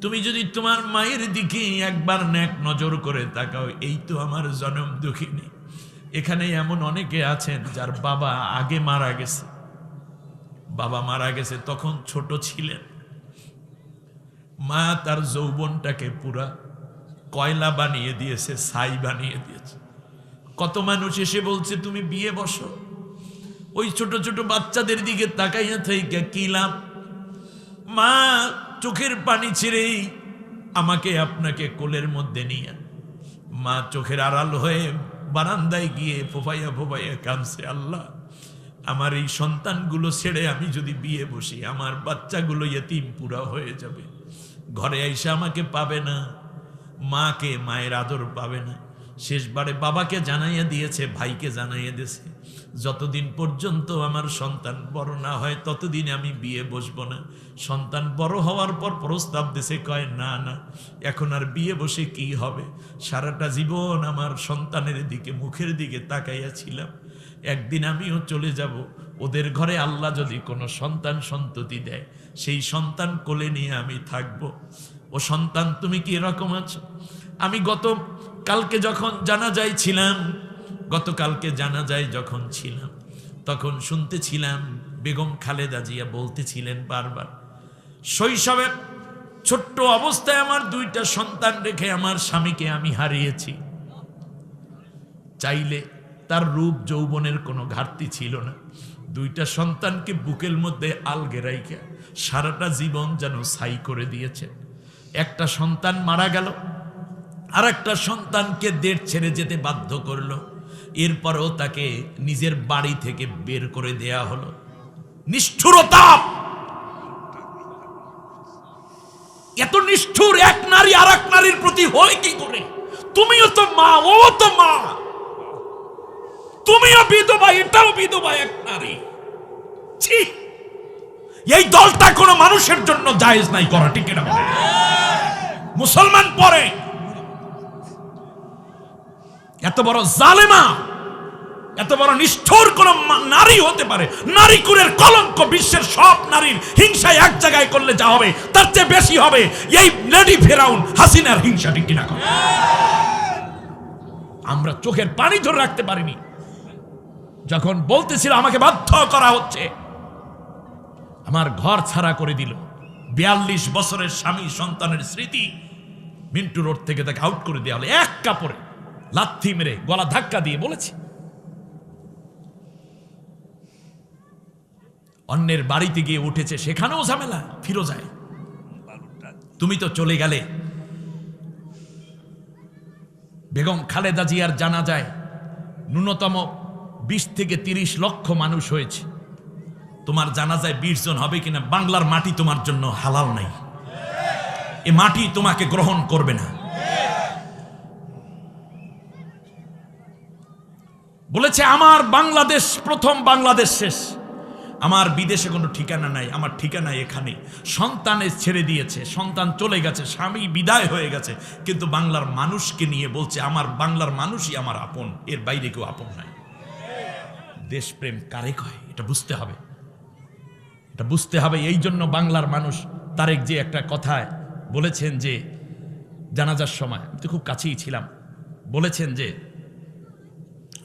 তুমি যদি তোমার মায়ের দিকে একবার নেক নজর করে তাকাও, এই তো আমার জনম দুঃখিনী। এখানে এমন অনেকে আছেন যার বাবা আগে মারা গেছে, বাবা মারা গেছে তখন ছোট ছিলেন, মা তার যৌবনটাকে পুরা কয়লা বানিয়ে দিয়েছে, ছাই বানিয়ে দিয়েছে। কত মানুষ এসে বলছে তুমি বিয়ে বসো, ওই ছোট ছোট বাচ্চাদের দিকে তাকাইয়া থেকে কি লাভ? মা চোখের পানি ছেড়েই আমাকে আপনাকে কোলের মধ্যে নিয়ে, মা চোখের আড়াল হয়ে বারান্দায় গিয়ে ফোফাইয়া ফোফাইয়া কাঁদছে, আল্লাহ আমার এই সন্তানগুলো ছেড়ে আমি যদি বিয়ে বসি, আমার বাচ্চাগুলো ইয়েতিম পুরা হয়ে যাবে, ঘরে আইসা আমাকে পাবে না, মাকে মায়ের আদর পাবে না। শেষবারে বাবাকে জানাইয়া দিয়েছে, ভাইকে জানাইয়া দিয়েছে, যতদিন পর্যন্ত আমার সন্তান বড় না হয় ততদিন আমি বিয়ে বসবো না। সন্তান বড় হওয়ার পর প্রস্তাব দিছে, কয় না না এখন আর বিয়ে বসে কি হবে, সারাটা জীবন আমার সন্তানের দিকে মুখের দিকে তাকাইয়া ছিলাম, একদিন আমিও চলে যাব, ওদের ঘরে আল্লাহ যদি কোনো সন্তান সন্ততি দেয়, সেই সন্তান কোলে নিয়ে আমি থাকব। ও সন্তান তুমি কি এরকম আছো? আমি গতকালকে যখন জানাজায় ছিলাম, গতকালকে জানাজায় যখন ছিলাম, তখন শুনতেছিলাম বেগম খালেদা জিয়া বলতেছিলেন বারবার, শৈশবে ছোট্ট অবস্থায় আমার 2টা সন্তান রেখে আমার স্বামীকে আমি হারিয়েছি। চাইলে তার রূপ যৌবনের কোনো ঘাটতি ছিল না। 2টা সন্তানকে বুকের মধ্যে আলগে রাইখা সারাটা জীবন যেন ছাই করে দিয়েছে। একটা সন্তান মারা গেল, আর একটা সন্তানকে দেশ ছেড়ে যেতে বাধ্য করলো। এরপরেও তাকে নিজের বাড়ি থেকে বের করে দেয়া হলো। নিষ্ঠুরতা! এত নিষ্ঠুর এক নারী আর এক নারীর প্রতি হয় কি করে? তুমিও তো মা, ও তো মা, তুমিও বিধবা, এটাও বিধবা এক নারী। ছি! এই দলটা কোনো মানুষের জন্য জায়েজ নাই করা, ঠিক না? মুসলমান পরে এত বড় জালেমা, এত বড় নিষ্ঠুর কোন নারী হতে পারে? নারী কুলের কলঙ্ক। বিশ্বের সব নারীর হিংসায় এক জায়গায় করলে যা হবে তার চেয়ে বেশি হবে এই লেডি ফেরাউন হাসিনার হিংসা, ঠিক কিনা? আমরা চোখের পানি ধরে রাখতে পারিনি যখন বলতেছিল আমাকে বাধ্য করা হচ্ছে। আমার ঘর ছাড়া করে দিল। 42 বছরের স্বামী সন্তানের স্মৃতি মিন্টু রোড থেকে তাকে আউট করে দেওয়া হলো এক কাপড়ে, লাথি মেরে গলা ধাক্কা দিয়ে। বলেছি অন্যের বাড়িতে গিয়ে উঠেছে, সেখানেও ঝামেলা, ফিরো যায়। তুমি তো চলে গেলে। বেগম খালেদা জিয়ার জানাজায় ন্যূনতম 20 থেকে 30 লক্ষ মানুষ হয়েছে। তোমার জানাজায় 20 জন হবে কিনা? বাংলার মাটি তোমার জন্য হালাল নাই। এ মাটি তোমাকে গ্রহণ করবে না। বলেছে আমার বাংলাদেশ প্রথম, বাংলাদেশ শেষ। আমার বিদেশে কোনো ঠিকানা নাই, আমার ঠিকানা এখানে। সন্তানের ছেড়ে দিয়েছে, সন্তান চলে গেছে, স্বামী বিদায় হয়ে গেছে, কিন্তু বাংলার মানুষকে নিয়ে বলছে আমার বাংলার মানুষই আমার আপন, এর বাইরে কেউ আপন নাই। দেশপ্রেম কারে কয় এটা বুঝতে হবে, এটা বুঝতে হবে। এই জন্য বাংলার মানুষ, তারেক যে একটা কথায় বলেছেন যে জানাজার সময়, আমি তো খুব কাছেই ছিলাম, বলেছেন যে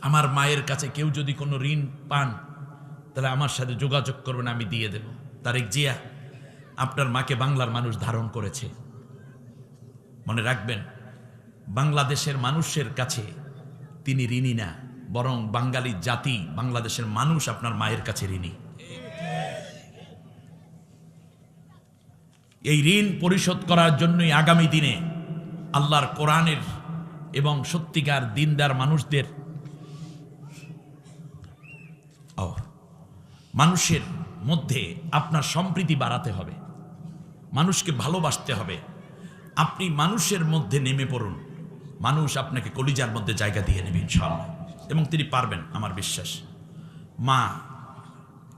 আমার মায়ের কাছে কেউ যদি কোনো ঋণ পান তাহলে আমার সাথে যোগাযোগ করবেন, আমি দিয়ে দেব। তারেক জিয়া, আপনার মাকে বাংলার মানুষ ধারণ করেছে। মনে রাখবেন, বাংলাদেশের মানুষের কাছে তিনি ঋণী না, বরং বাঙালি জাতি, বাংলাদেশের মানুষ আপনার মায়ের কাছে ঋণী। এই ঋণ পরিশোধ করার জন্যই আগামী দিনে আল্লাহর কোরআনের এবং সত্যিকার দিনদার মানুষদের, মানুষের মধ্যে আপনার সম্প্রীতি বাড়াতে হবে, মানুষকে ভালোবাসতে হবে। আপনি মানুষের মধ্যে নেমে পড়ুন, মানুষ আপনাকে কলিজার মধ্যে জায়গা দিয়ে নেবে ইনশাআল্লাহ, এবং তিনি পারবেন, আমার বিশ্বাস। মা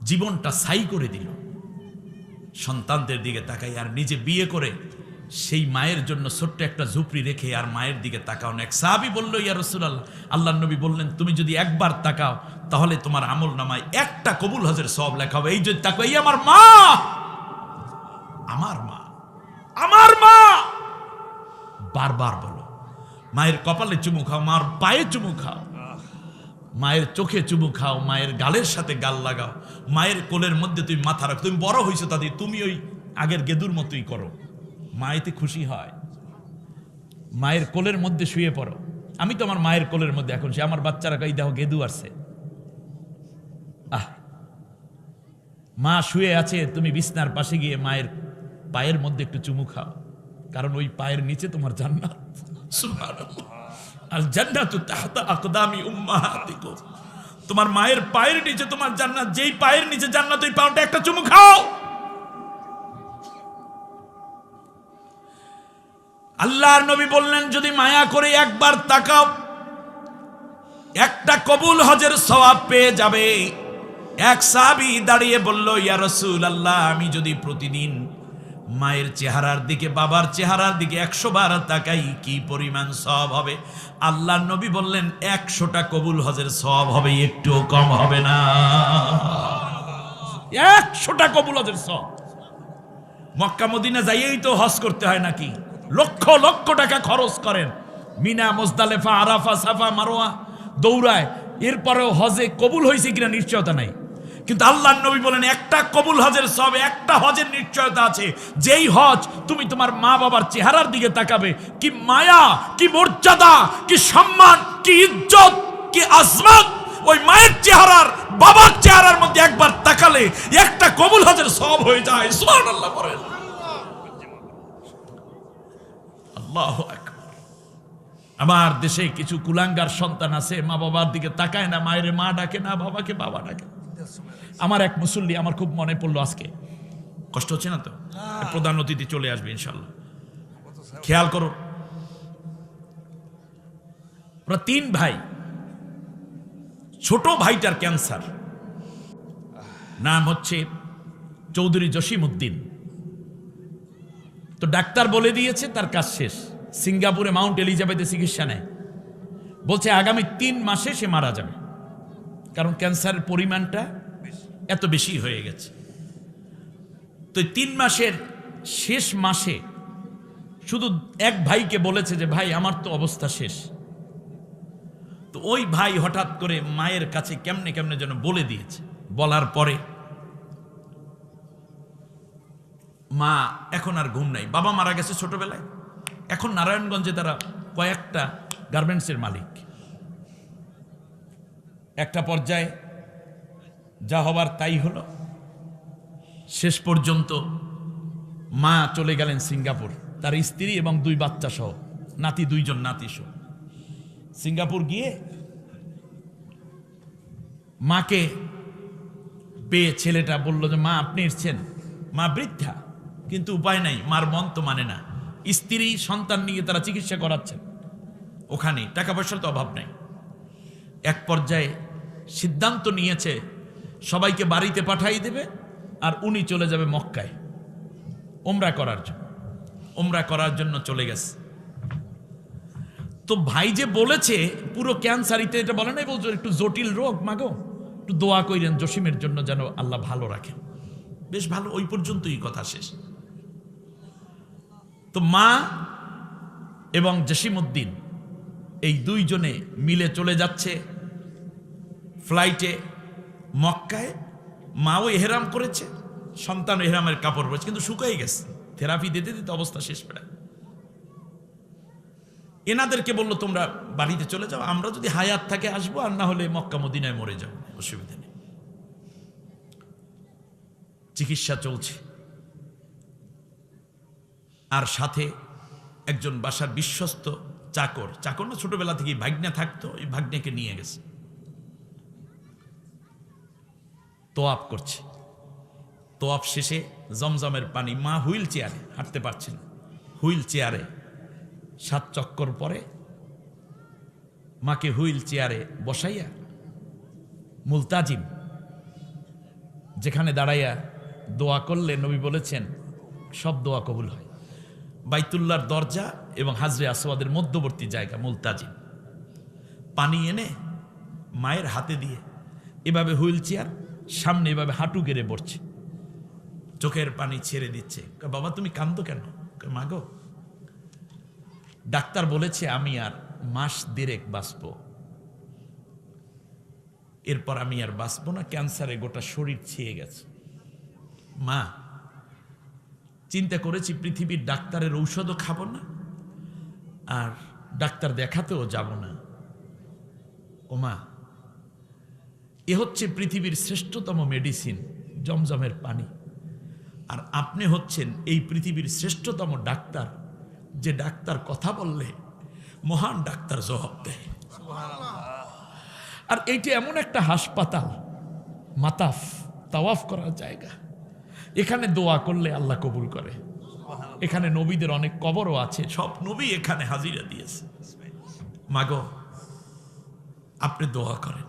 জীবনটা ছাই করে দিল সন্তানদের দিকে তাকাই, আর নিজে বিয়ে করে সেই মায়ের জন্য ছোট্ট একটা ঝুপড়ি রেখে আর মায়ের দিকে তাকাও না। এক সাহাবী বলল, ইয়া রাসূলুল্লাহ, আল্লাহর নবী বললেন তুমি যদি একবার তাকাও তাহলে তোমার আমল নামায় একটা কবুল হজের সওয়াব লেখা হবে। এই যে তাকাও, এই আমার মা, আমার মা, আমার মা। বারবার বলো, মায়ের কপালে চুমু খাও, মার পায়ে চুমু খাও, মায়ের চোখে চুমু খাও, মায়ের গালের সাথে গাল লাগাও, মায়ের কোলের মধ্যে তুমি মাথা রাখো। তুমি বড় হয়েছো তাদের, তুমি ওই আগের গেদুর মতোই করো, মায়েতে খুশি হয়। মায়ের কোলের মধ্যে শুয়ে পড়ো। আমি তো আমার মায়ের কোলের মধ্যে এখন, সে আমার বাচ্চারা কই দেখো গেদু আসছে, মা শুয়ে আছে, তুমি বিছনার পাশে গিয়ে মায়ের পায়ের মধ্যে একটু চুমু খাও, কারণ ওই পায়ের নিচে তোমার জান্নাত। সুবহানাল্লাহ, আল জান্নাতু তাহতা আকদামি উম্মাহাতিকুম। তোমার মায়ের পায়ের নিচে তোমার জান্নাত, যেই পায়ের নিচে জান্নাত, ওই পাউটা একটা চুমু খাও। আল্লাহর নবী বললেন যদি মায়া করে একবার তাকাও, একটা কবুল হজের সওয়াব পেয়ে যাবে। এক সাহাবী দাঁড়িয়ে বলল, ইয়া রাসূলুল্লাহ, আমি যদি প্রতিদিন মায়ের চেহারার দিকে, বাবার চেহারার দিকে 100 বার তাকাই, কি পরিমাণ সওয়াব হবে? আল্লাহর নবী বললেন 100টা কবুল হজের সওয়াব হবে, একটুও কম হবে না। 100টা কবুল হজের সওয়াব। মক্কা মদিনা যাইয়েই তো হজ করতে হয় নাকি? লক্ষ লক্ষ টাকা খরচ করেন, মিনা, মুজদালিফা, আরাফা, সাফা, মারওয়া দৌড়ায়, এরপরেও হজে কবুল হয়েছে কিনা নিশ্চয়তা নাই। কিন্তু আল্লাহর নবী বলেন একটা কবুল হজের সব, একটা হজের নিশ্চয়তা আছে, যেই হজ তুমি তোমার মা বাবার চেহারার দিকে তাকাবে, কি মায়া, কি মর্যাদা, কি সম্মান, কি ইজ্জত, কি আজমত, ওই মায়ের চেহারার বাবার চেহারার মধ্যে একবার তাকালে একটা কবুল হজের সব হয়ে যায়। সুবহানাল্লাহ বলেন। আল্লাহু আকবার। আমার দেশে কিছু কুলাঙ্গার সন্তান আছে, মা বাবার দিকে তাকায় না, মায়ের মা ডাকে না, বাবাকে বাবা ডাকে। আমার এক মুসল্লি, আমার খুব মনে পড়লো আজকে, কষ্ট হচ্ছে না তো? প্রধান অতিথি চলে আসবে ইনশাল্লাহ, খেয়াল করো। ওরা 3 ভাই, ছোট ভাইটার ক্যান্সার, নাম হচ্ছে চৌধুরী জসিমউদ্দিন। তো ডাক্তার বলে দিয়েছে তার কাজ শেষ, সিঙ্গাপুরে মাউন্ট এলিজাবেথে চিকিৎসা নেয়, বলছে আগামী 3 মাসে সে মারা যাবে, কারণ ক্যান্সারের পরিমাণটা এত বেশি হয়ে গেছে। তো 3 মাসের শেষ মাসে শুধু এক ভাইকে বলেছে যে ভাই আমার তো অবস্থা শেষ। তো ওই ভাই হঠাৎ করে মায়ের কাছে কেমনে কেমনে যেন বলে দিয়েছে, বলার পরে মা এখন আর ঘুম নাই, বাবা মারা গেছে ছোটবেলায়, এখন নারায়ণগঞ্জে তারা কয়েকটা গার্মেন্টসের মালিক। একটা পর্যায়ে যা হবার তাই হলো, শেষ পর্যন্ত মা চলে গেলেন সিঙ্গাপুর, তার স্ত্রী এবং 2 বাচ্চা সহ, নাতি 2জন নাতি সহ। সিঙ্গাপুর গিয়ে মাকে পেয়ে ছেলেটা বলল যে মা আপনি এসছেন। মা বৃদ্ধা, কিন্তু উপায় নাই, মার মন তো মানে না। স্ত্রী সন্তান নিয়ে তারা চিকিৎসা করাচ্ছেন ওখানে, টাকা পয়সার তো অভাব নাই। এক পর্যায়ে সিদ্ধান্ত নিয়েছে সবাইকে বাড়িতে পাঠাই দেবে, আর উনি চলে যাবে মক্কায় উমরা করার জন্য। উমরা করার জন্য চলে গেছে। তো ভাই যে বলেছে পুরো ক্যান্সারিতে, এটা বলে নাই, বলছো একটু জটিল রোগ, মাগো একটু দোয়া কইলেন জসিমের জন্য যেন আল্লাহ ভালো রাখেন। বেশ ভালো, ওই পর্যন্তই কথা শেষ। তো মা এবং জসিমউদ্দিন এই 2 জনে মিলে চলে যাচ্ছে ফ্লাইটে মক্কায়। মাও এহরাম করেছে, সন্তান এহরামের কাপড় পরেছে, কিন্তু শুকাই গেছে, থেরাপি দিতে দিতে অবস্থা শেষ প্রায়। এনাদেরকে বললো তোমরা বাড়িতে চলে যাও, আমরা যদি হায়াত থাকে আসবো, আর না হলে মক্কা মদিনায় মরে যাও, অসুবিধা নেই। চিকিৎসা চলছে, আর সাথে একজন বাসার বিশ্বস্ত চাকর, চাকর না ছোটবেলা থেকে ভাগ্নে থাকতো, ওই ভাগ্নেকে নিয়ে গেছে। তোয়াফ করছে, তোয়াফ শেষে জমজমের পানি, মা হুইল চেয়ারে, হাঁটতে পারছেন, হুইল চেয়ারে 7 চক্কর পরে মাকে হুইল চেয়ারে বসাইয়া মুলতাজিম, যেখানে দাঁড়াইয়া দোয়া করলে নবী বলেছেন সব দোয়া কবুল হয়। বাইতুল্লাহর দরজা এবং হাজরে আসওয়াদের মধ্যবর্তী জায়গা মুলতাজিম। পানি এনে মায়ের হাতে দিয়ে এভাবে হুইল চেয়ার সামনে এভাবে হাঁটু গেড়ে পড়ছে, চোখের পানি ছেড়ে দিচ্ছে। বাবা তুমি কাঁদো কেন? মা গো, ডাক্তার বলেছে আমি আর মাস 1.5 বাঁচবো, এরপর আমি আর বাঁচবো না, ক্যান্সারে গোটা শরীর ছেয়ে গেছে। মা চিন্তা করেছি পৃথিবীর ডাক্তারের ঔষধও খাবো না, আর ডাক্তার দেখাতেও যাব না। ও মা, এ হচ্ছে পৃথিবীর শ্রেষ্ঠতম মেডিসিন, জমজমের পানি, আর আপনি হচ্ছেন এই পৃথিবীর শ্রেষ্ঠতম ডাক্তার, যে ডাক্তার কথা বললে মহান ডাক্তার জবাব দেয়। আর এইটা এমন একটা হাসপাতাল, মাতাফ তাওয়াফ করার জায়গা, এখানে দোয়া করলে আল্লাহ কবুল করে। এখানে নবীদের অনেক কবরও আছে, সব নবী এখানে হাজিরা দিয়েছে। মাগো আপনি দোয়া করেন,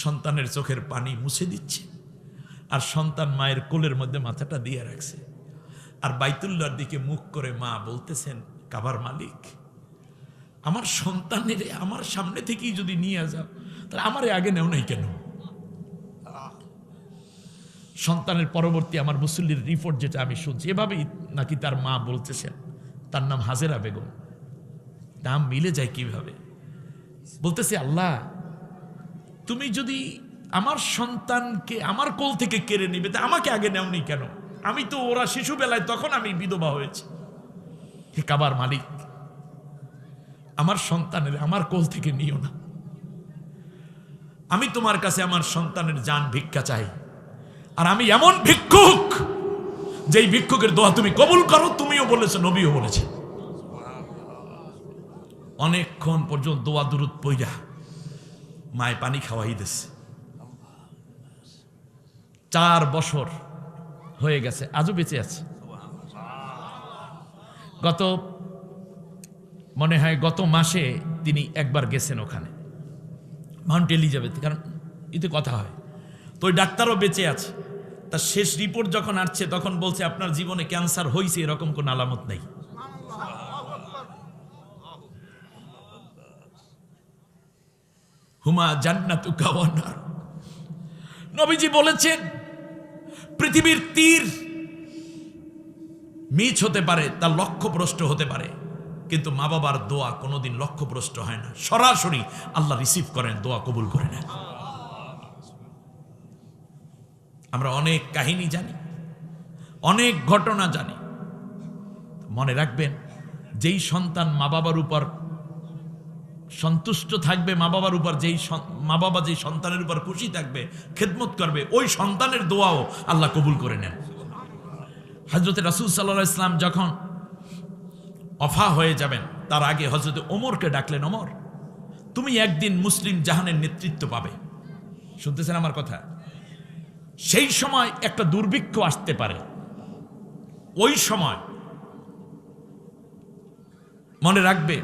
সন্তানের চোখের পানি মুছে দিচ্ছে, আর সন্তান মায়ের কোলের মধ্যে মাথাটা দিয়ে রাখছে, আর বাইতুল্লাহর দিকে মুখ করে মা বলতেছেন কাবার মালিক, আমার সন্তানের আমার সামনে থেকেই যদি নিয়ে যাও, তাহলে আমারে আগে নেও নাই কেন? সন্তানের পরবর্তী আমার মুসল্লির রিপোর্ট যেটা আমি শুনছি, এভাবেই নাকি তার মা বলতেছেন, তার নাম হাজেরা বেগম। নাম মিলে যায় কিভাবে? বলতেছে আল্লাহ তুমি যদি আমার সন্তানকে আমার কোল থেকে কেড়ে নিবে, তা আমাকে আগে নেওনি কেন? আমি তো ওরা শিশুবেলায় তখন আমি বিধবা হয়েছি। হে কাবার মালিক, আমার সন্তানের আমার কোল থেকে নিও না। আমি তোমার কাছে আমার সন্তানের জান ভিক্ষা চাই। আর আমি এমন ভিক্ষুক, যেই ভিক্ষুকের দোয়া তুমি কবুল করো। তুমিও বলেছো, নবীও বলেছে। অনেকক্ষণ পর্যন্ত দোয়া দুরুদ পইরা মায় পানি খাওয়াই দিচ্ছে। 4 বছর হয়ে গেছে, আজও বেঁচে আছে। মনে হয় গত মাসে তিনি একবার গেছেন ওখানে, মাউন্ট এলিজাবেথ, কারণ এতে কথা হয়। তো ওই ডাক্তারও বেঁচে আছে। তার শেষ রিপোর্ট যখন আসছে তখন বলছে, আপনার জীবনে ক্যান্সার হয়েছে এরকম কোন আলামত নেই। হুমা জান্নাতুকা ওয়া নার। নবীজি বলেছেন, পৃথিবীর তীর মিছ হতে পারে, তার লক্ষ্যভ্রষ্ট হতে পারে, কিন্তু মা বাবার দোয়া কোনোদিন লক্ষ্যভ্রষ্ট হয় না। সরাসরি আল্লাহ রিসিভ করেন, দোয়া কবুল করে নেন। আমরা অনেক কাহিনী জানি, অনেক ঘটনা জানি। মনে রাখবেন, যেই সন্তান মা বাবার উপর সন্তুষ্ট থাকবে, মা বাবা যেই সন্তানের উপর খুশি থাকবে, খেদমত করবে, ওই সন্তানের দোয়াও আল্লাহ কবুল করে নেন। হযরত রাসূল সাল্লাল্লাহু আলাইহি ওয়াসাল্লাম যখন ওফা হয়ে যাবেন, তার আগে হযরত ওমরকে ডাকলেন, ওমর, তুমি একদিন মুসলিম জাহানের নেতৃত্ব পাবে। শুনতেছেন আমার কথা? সেই সময় একটা দুর্ভিক্ষ আসতে পারে। ওই সময় মনে রাখবে,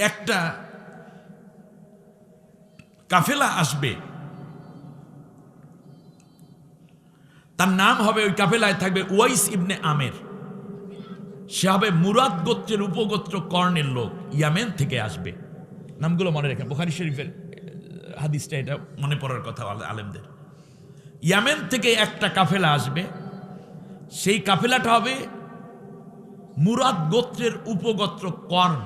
একটা কাফেলা আসবে, তার নাম হবে, ওই কাফেলায় থাকবে উয়াইস ইবনে আমের। সে হবে মুরাদ গোত্রের উপগোত্র কর্ণের লোক, ইয়ামেন থেকে আসবে। নামগুলো মনে রাখেন, বুখারী শরীফের হাদিসটা, এটা মনে পড়ার কথা আলেমদের। ইয়ামেন থেকে একটা কাফেলা আসবে, সেই কাফেলাটা হবে মুরাদ গোত্রের উপগোত্র কর্ণ,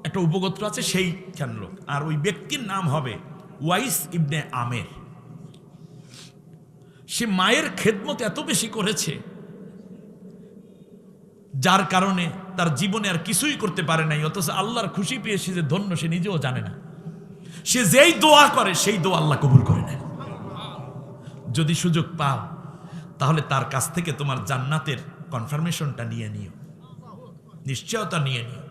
একটা উপগোত্র আছে সেইখান লোক। আর ওই ব্যক্তির নাম হবে উয়াইস ইবনে আমের। সে মায়ের খেদমত এত বেশি করেছে, যার কারণে তার জীবনে আর কিছুই করতে পারে নাই, অথচ আল্লাহর খুশি পেয়ে সে যে ধন্য সে নিজেও জানে না। সে যেই দোয়া করে সেই দোয়া আল্লাহ কবুল করে নেন। যদি সুযোগ পাও, তাহলে তার কাছ থেকে তোমার জান্নাতের কনফার্মেশনটা নিয়ে নিও, নিশ্চয়তা নিয়ে নিও।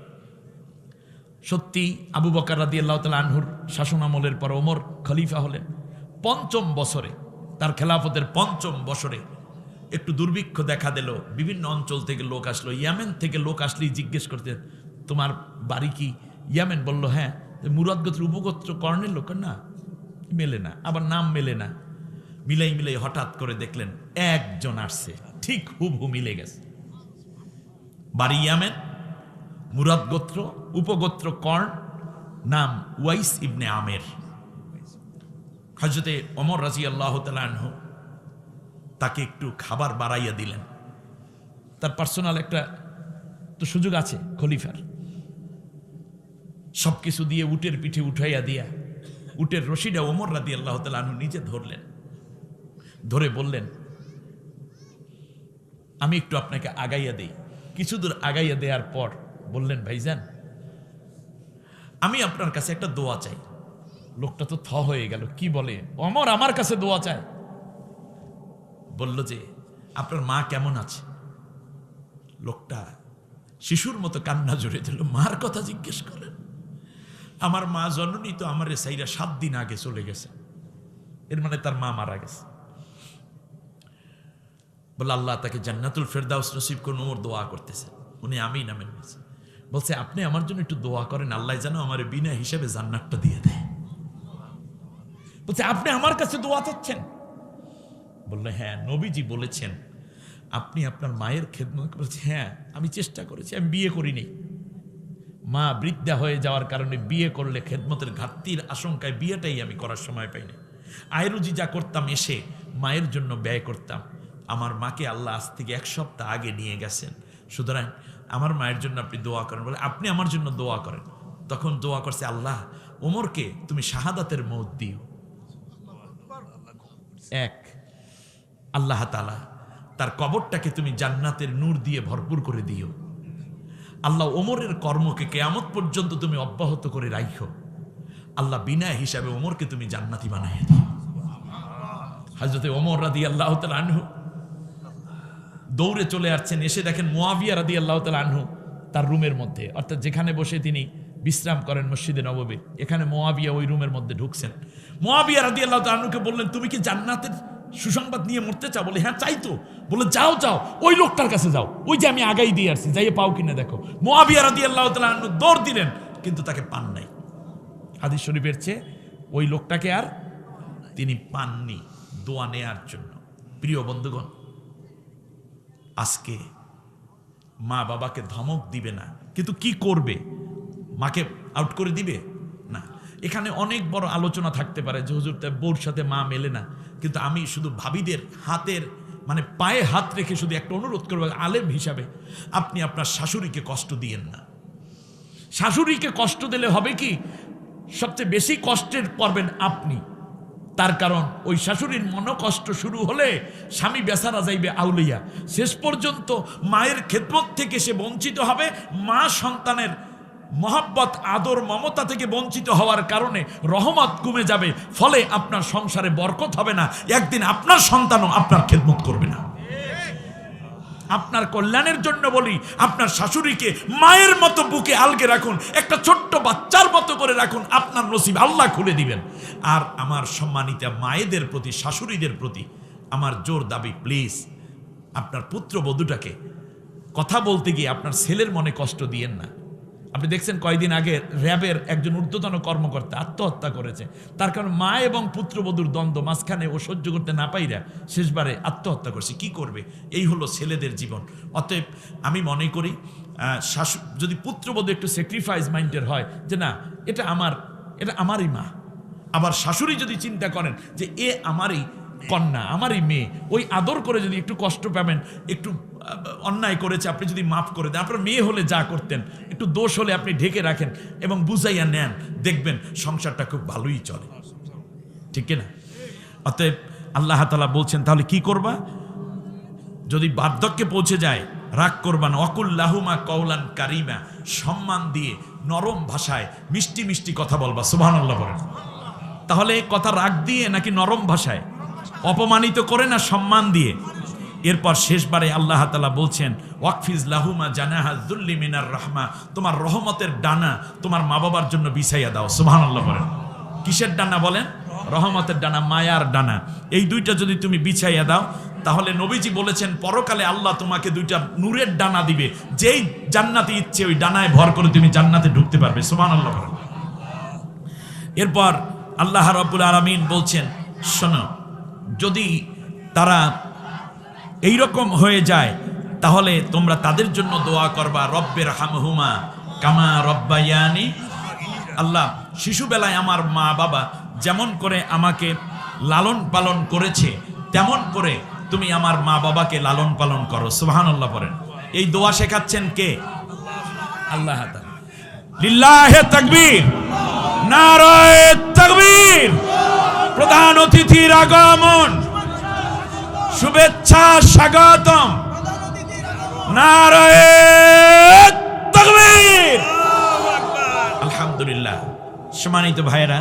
সত্যি আবু বকর রাদিয়াল্লাহু তাআলা আনহুর শাসন আমলের পর ওমর খলিফা হলেন। ৫ম বছরে, তার খেলাফতের ৫ম বছরে একটু দুর্ভিক্ষ দেখা দিল। বিভিন্ন অঞ্চল থেকে লোক আসলো, ইয়ামেন থেকে লোক আসলেই জিজ্ঞেস করতে, তোমার বাড়ি কি ইয়ামেন? বলল হ্যাঁ। মুরাদ গোত্রের উপগোত্র কর্ণের লোক না, মেলে না, আবার নাম মেলে না। মিলাই হঠাৎ করে দেখলেন একজন আসছে, ঠিক হুবহু মিলে গেছে। বাড়ি ইয়ামেন, মুরাদ গোত্র, উপগোত্র কর্ণ, নাম উয়াইস ইবনে আমের। হযরতে ওমর রাদিয়াল্লাহু তাআলা আনহু তাকে একটু খাবার বাড়াইয়া দিলেন। তার পার্সোনাল একটা তো সুযোগ আছে খলিফার, সবকিছু দিয়ে উটের পিঠে উঠাইয়া দিয়া উটের রশিটা ওমর রাদিয়াল্লাহু তাআলা আনহু নিজে ধরলেন। ধরে বললেন, আমি একটু আপনাকে আগাইয়া দেই। কিছু দূর আগাইয়া দেওয়ার পর বললেন, ভাইজান, আমি আপনার কাছে একটা দোয়া চাই। লোকটা তো থ হয়ে গেল, কি বলে ওমর আমার কাছে দোয়া চায়? বলল যে, আপনার মা কেমন আছে? লোকটা শিশুর মতো কান্না জড়িয়ে দিল। মার কথা জিজ্ঞেস করেন? আমার মা জননী তো আমার সাইরা 7 দিন আগে চলে গেছে। এর মানে তার মা মারা গেছে। বলে, আল্লাহ তাকে জান্নাতুল ফেরদাউস নসিব করুন। ওমর দোয়া করতেছে, উনি আমিন আমিন বলছে। বলছে, আপনি আমার জন্য একটু দোয়া করেন, আল্লাহ যেন আমার বিনা হিসেবে জান্নাতটা দিয়ে দেয়। বলছে, আপনি আমার কাছে দোয়া চাচ্ছেন? বললে, হ্যাঁ, নবীজি বলেছেন আপনি আপনার মায়ের খেদমত করেছেন। হ্যাঁ, আমি চেষ্টা করেছি, আমি বিয়ে করিনি। মা বৃদ্ধা হয়ে যাওয়ার কারণে বিয়ে করলে খেদমতের ঘাটতির আশঙ্কায় বিয়েটাই আমি করার সময় পাইনি। আয়রুজি যা করতাম এসে মায়ের জন্য ব্যয় করতাম। আমার মাকে আল্লাহ আজ থেকে 1 সপ্তাহ আগে নিয়ে গেছেন, সুতরাং আমার মায়ের জন্য আপনি দোয়া করেন। বলে, আপনি আমার জন্য দোয়া করেন। তখন দোয়া করছে, আল্লাহ ওমরকে তুমি শাহাদাতের মওত দিও। এক, আল্লাহ তাআলা তার কবরটাকে তুমি জান্নাতের নূর দিয়ে ভরপুর করে দিও। আল্লাহ ওমরের কর্মকে কিয়ামত পর্যন্ত তুমি অব্যাহত করে রাখো। আল্লাহ বিনা হিসাবে ওমরকে তুমি জান্নাতি বানাইয়া দিও। হযরতে ওমর রাদিয়াল্লাহু তাআলা আনহু দৌড়ে চলে আসছেন, এসে দেখেন মুয়াবিয়া রাদিয়াল্লাহু তাআলা আনহু তার রুমের মধ্যে, অর্থাৎ যেখানে বসে তিনি বিশ্রাম করেন মসজিদে নববী, এখানে মুয়াবিয়া ওই রুমের মধ্যে ঢুকছেন। মুয়াবিয়া রাদিয়াল্লাহু তাআলা আনহুকে বললেন, তুমি কি জান্নাতের সুসংবাদ নিয়ে মরতে চাও? বলে হ্যাঁ চাই তো। বলে যাও যাও, ওই লোকটার কাছে যাও, ওই যে আমি আগাই দিয়ে আসছি, যাইয়ে পাও কিনা দেখো। মুয়াবিয়া রাদিয়াল্লাহু তাআলা আনহু দৌড় দিলেন, কিন্তু তাকে পান নাই। হাদিস শরীফের চেয়ে ওই লোকটাকে আর তিনি পাননি দোয়া নেয়ার জন্য। প্রিয় বন্ধুগণ, আজকে মা বাবাকে ধমক দিবে না, কিন্তু কি করবে? মাকে আউট করে দিবে না। এখানে অনেক বড় আলোচনা থাকতে পারে যে হুজুর তার বউর সাথে মা মেলে না, কিন্তু আমি শুধু ভাবিদের হাতের মানে পায়ে হাত রেখে শুধু একটা অনুরোধ করবো, আলেম হিসাবে আপনি আপনার শাশুড়িকে কষ্ট দিয়েন না। শাশুড়িকে কষ্ট দিলে হবে কি, সবচেয়ে বেশি কষ্টের পড়বেন আপনি। তার কারণ ওই শাশুড়ির মনোকষ্ট শুরু হলে স্বামী বেচারা যাইবে আউলিয়া, শেষ পর্যন্ত মায়ের খেদমত থেকে সে বঞ্চিত হবে। মা সন্তানের মহব্বত আদর মমতা থেকে বঞ্চিত হওয়ার কারণে রহমত কমে যাবে, ফলে আপনার সংসারে বরকত হবে না। একদিন আপনার সন্তানও আপনার খেদমত করবে না। আপনার কল্যাণের জন্য বলি, আপনার শাশুড়িকে মায়ের মতো বুকে আলগে রাখুন, একটা ছোট্ট বাচ্চার মতো করে রাখুন, আপনার নসিব আল্লাহ খুলে দিবেন। আর আমার সম্মানিতা মায়েদের প্রতি, শাশুড়িদের প্রতি আমার জোর দাবি, প্লিজ আপনার পুত্রবধূটাকে কথা বলতে গিয়ে আপনার ছেলের মনে কষ্ট দিয়েন না। আপনি দেখছেন কয়েকদিন আগে র্যাবের একজন ঊর্ধ্বতন কর্মকর্তা আত্মহত্যা করেছে, তার কারণ মা এবং পুত্রবধূর দ্বন্দ্ব, মাঝখানে ও সহ্য করতে না পাইরা শেষবারে আত্মহত্যা করছে। কি করবে? এই হলো ছেলেদের জীবন। অতএব আমি মনে করি যদি পুত্রবধূ একটু স্যাক্রিফাইস মাইন্ডের হয় যে না এটা আমারই মা, আবার শাশুড়ি যদি চিন্তা করেন যে এ আমারই কন্যা, আমারই মেয়ে, ওই আদর করে যদি একটু কষ্ট পাবেন, একটু অন্যায় করেছে আপনি যদি মাফ করে দেন, আপনার মেয়ে হলে যা করতেন, একটু দোষ হলে আপনি ঢেকে রাখেন এবং বুঝাইয়া নেন, দেখবেন সংসারটা খুব ভালোই চলে, ঠিক না? অতএব আল্লাহ তাআলা বলছেন, তাহলে কি করবা? যদি বার্ধক্যে পৌঁছে যায় রাগ করবা না। অকুল লাহুমা কওলান কারিমা, সম্মান দিয়ে নরম ভাষায় মিষ্টি মিষ্টি কথা বলবা। সুবহানাল্লাহ বলেন। তাহলে কথা রাগ দিয়ে নাকি নরম ভাষায়? অপমানিত করে না, সম্মান দিয়ে। এরপর শেষবারে আল্লাহ তাআলা বলছেন, ওয়াকফিজ লাহুমা জানাহা যুল্লি মিনার রাহমা, তোমার রহমতের ডানা তোমার মা বাবার জন্য বিছাইয়া দাও। সুবহানাল্লাহ বলেন। কিসের ডানা বলেন? রহমতের ডানা, মায়ার ডানা। এই দুইটা যদি তুমি বিছাইয়া দাও, তাহলে নবীজি বলেছেন পরকালে আল্লাহ তোমাকে দুইটা নূরের ডানা দিবে, যেই জান্নাতে ইচ্ছে ওই ডানায় ভর করে তুমি জান্নাতে ঢুকতে পারবে। সুবহানাল্লাহ বলেন। এরপর আল্লাহ রাব্বুল আলামিন বলছেন, শোনো, যদি তারা এইরকম হয়ে যায় তাহলে তোমরা তাদের জন্য দোয়া করবা, রব্বের হামহুমা কামা রব্বায়ানি। আল্লাহ, শিশুবেলায় আমার মা বাবা যেমন করে আমাকে লালন পালন করেছে, তেমন করে তুমি আমার মা বাবাকে লালন পালন করো। সুবহানাল্লাহ বলেন। এই দোয়া শেখাচ্ছেন কে? আল্লাহ তাআলা। লিল্লাহি তাকবীর, নারায়ে তাকবীর। প্রধান অতিথির আগমন, শুভেচ্ছা, স্বাগতম, নারায়ে তাকবীর। আলহামদুলিল্লাহ। সম্মানিত ভাইরা,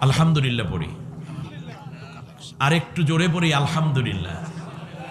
আলহামদুলিল্লাহ পড়ি, আরেকটু জোরে পড়ি আলহামদুলিল্লাহ।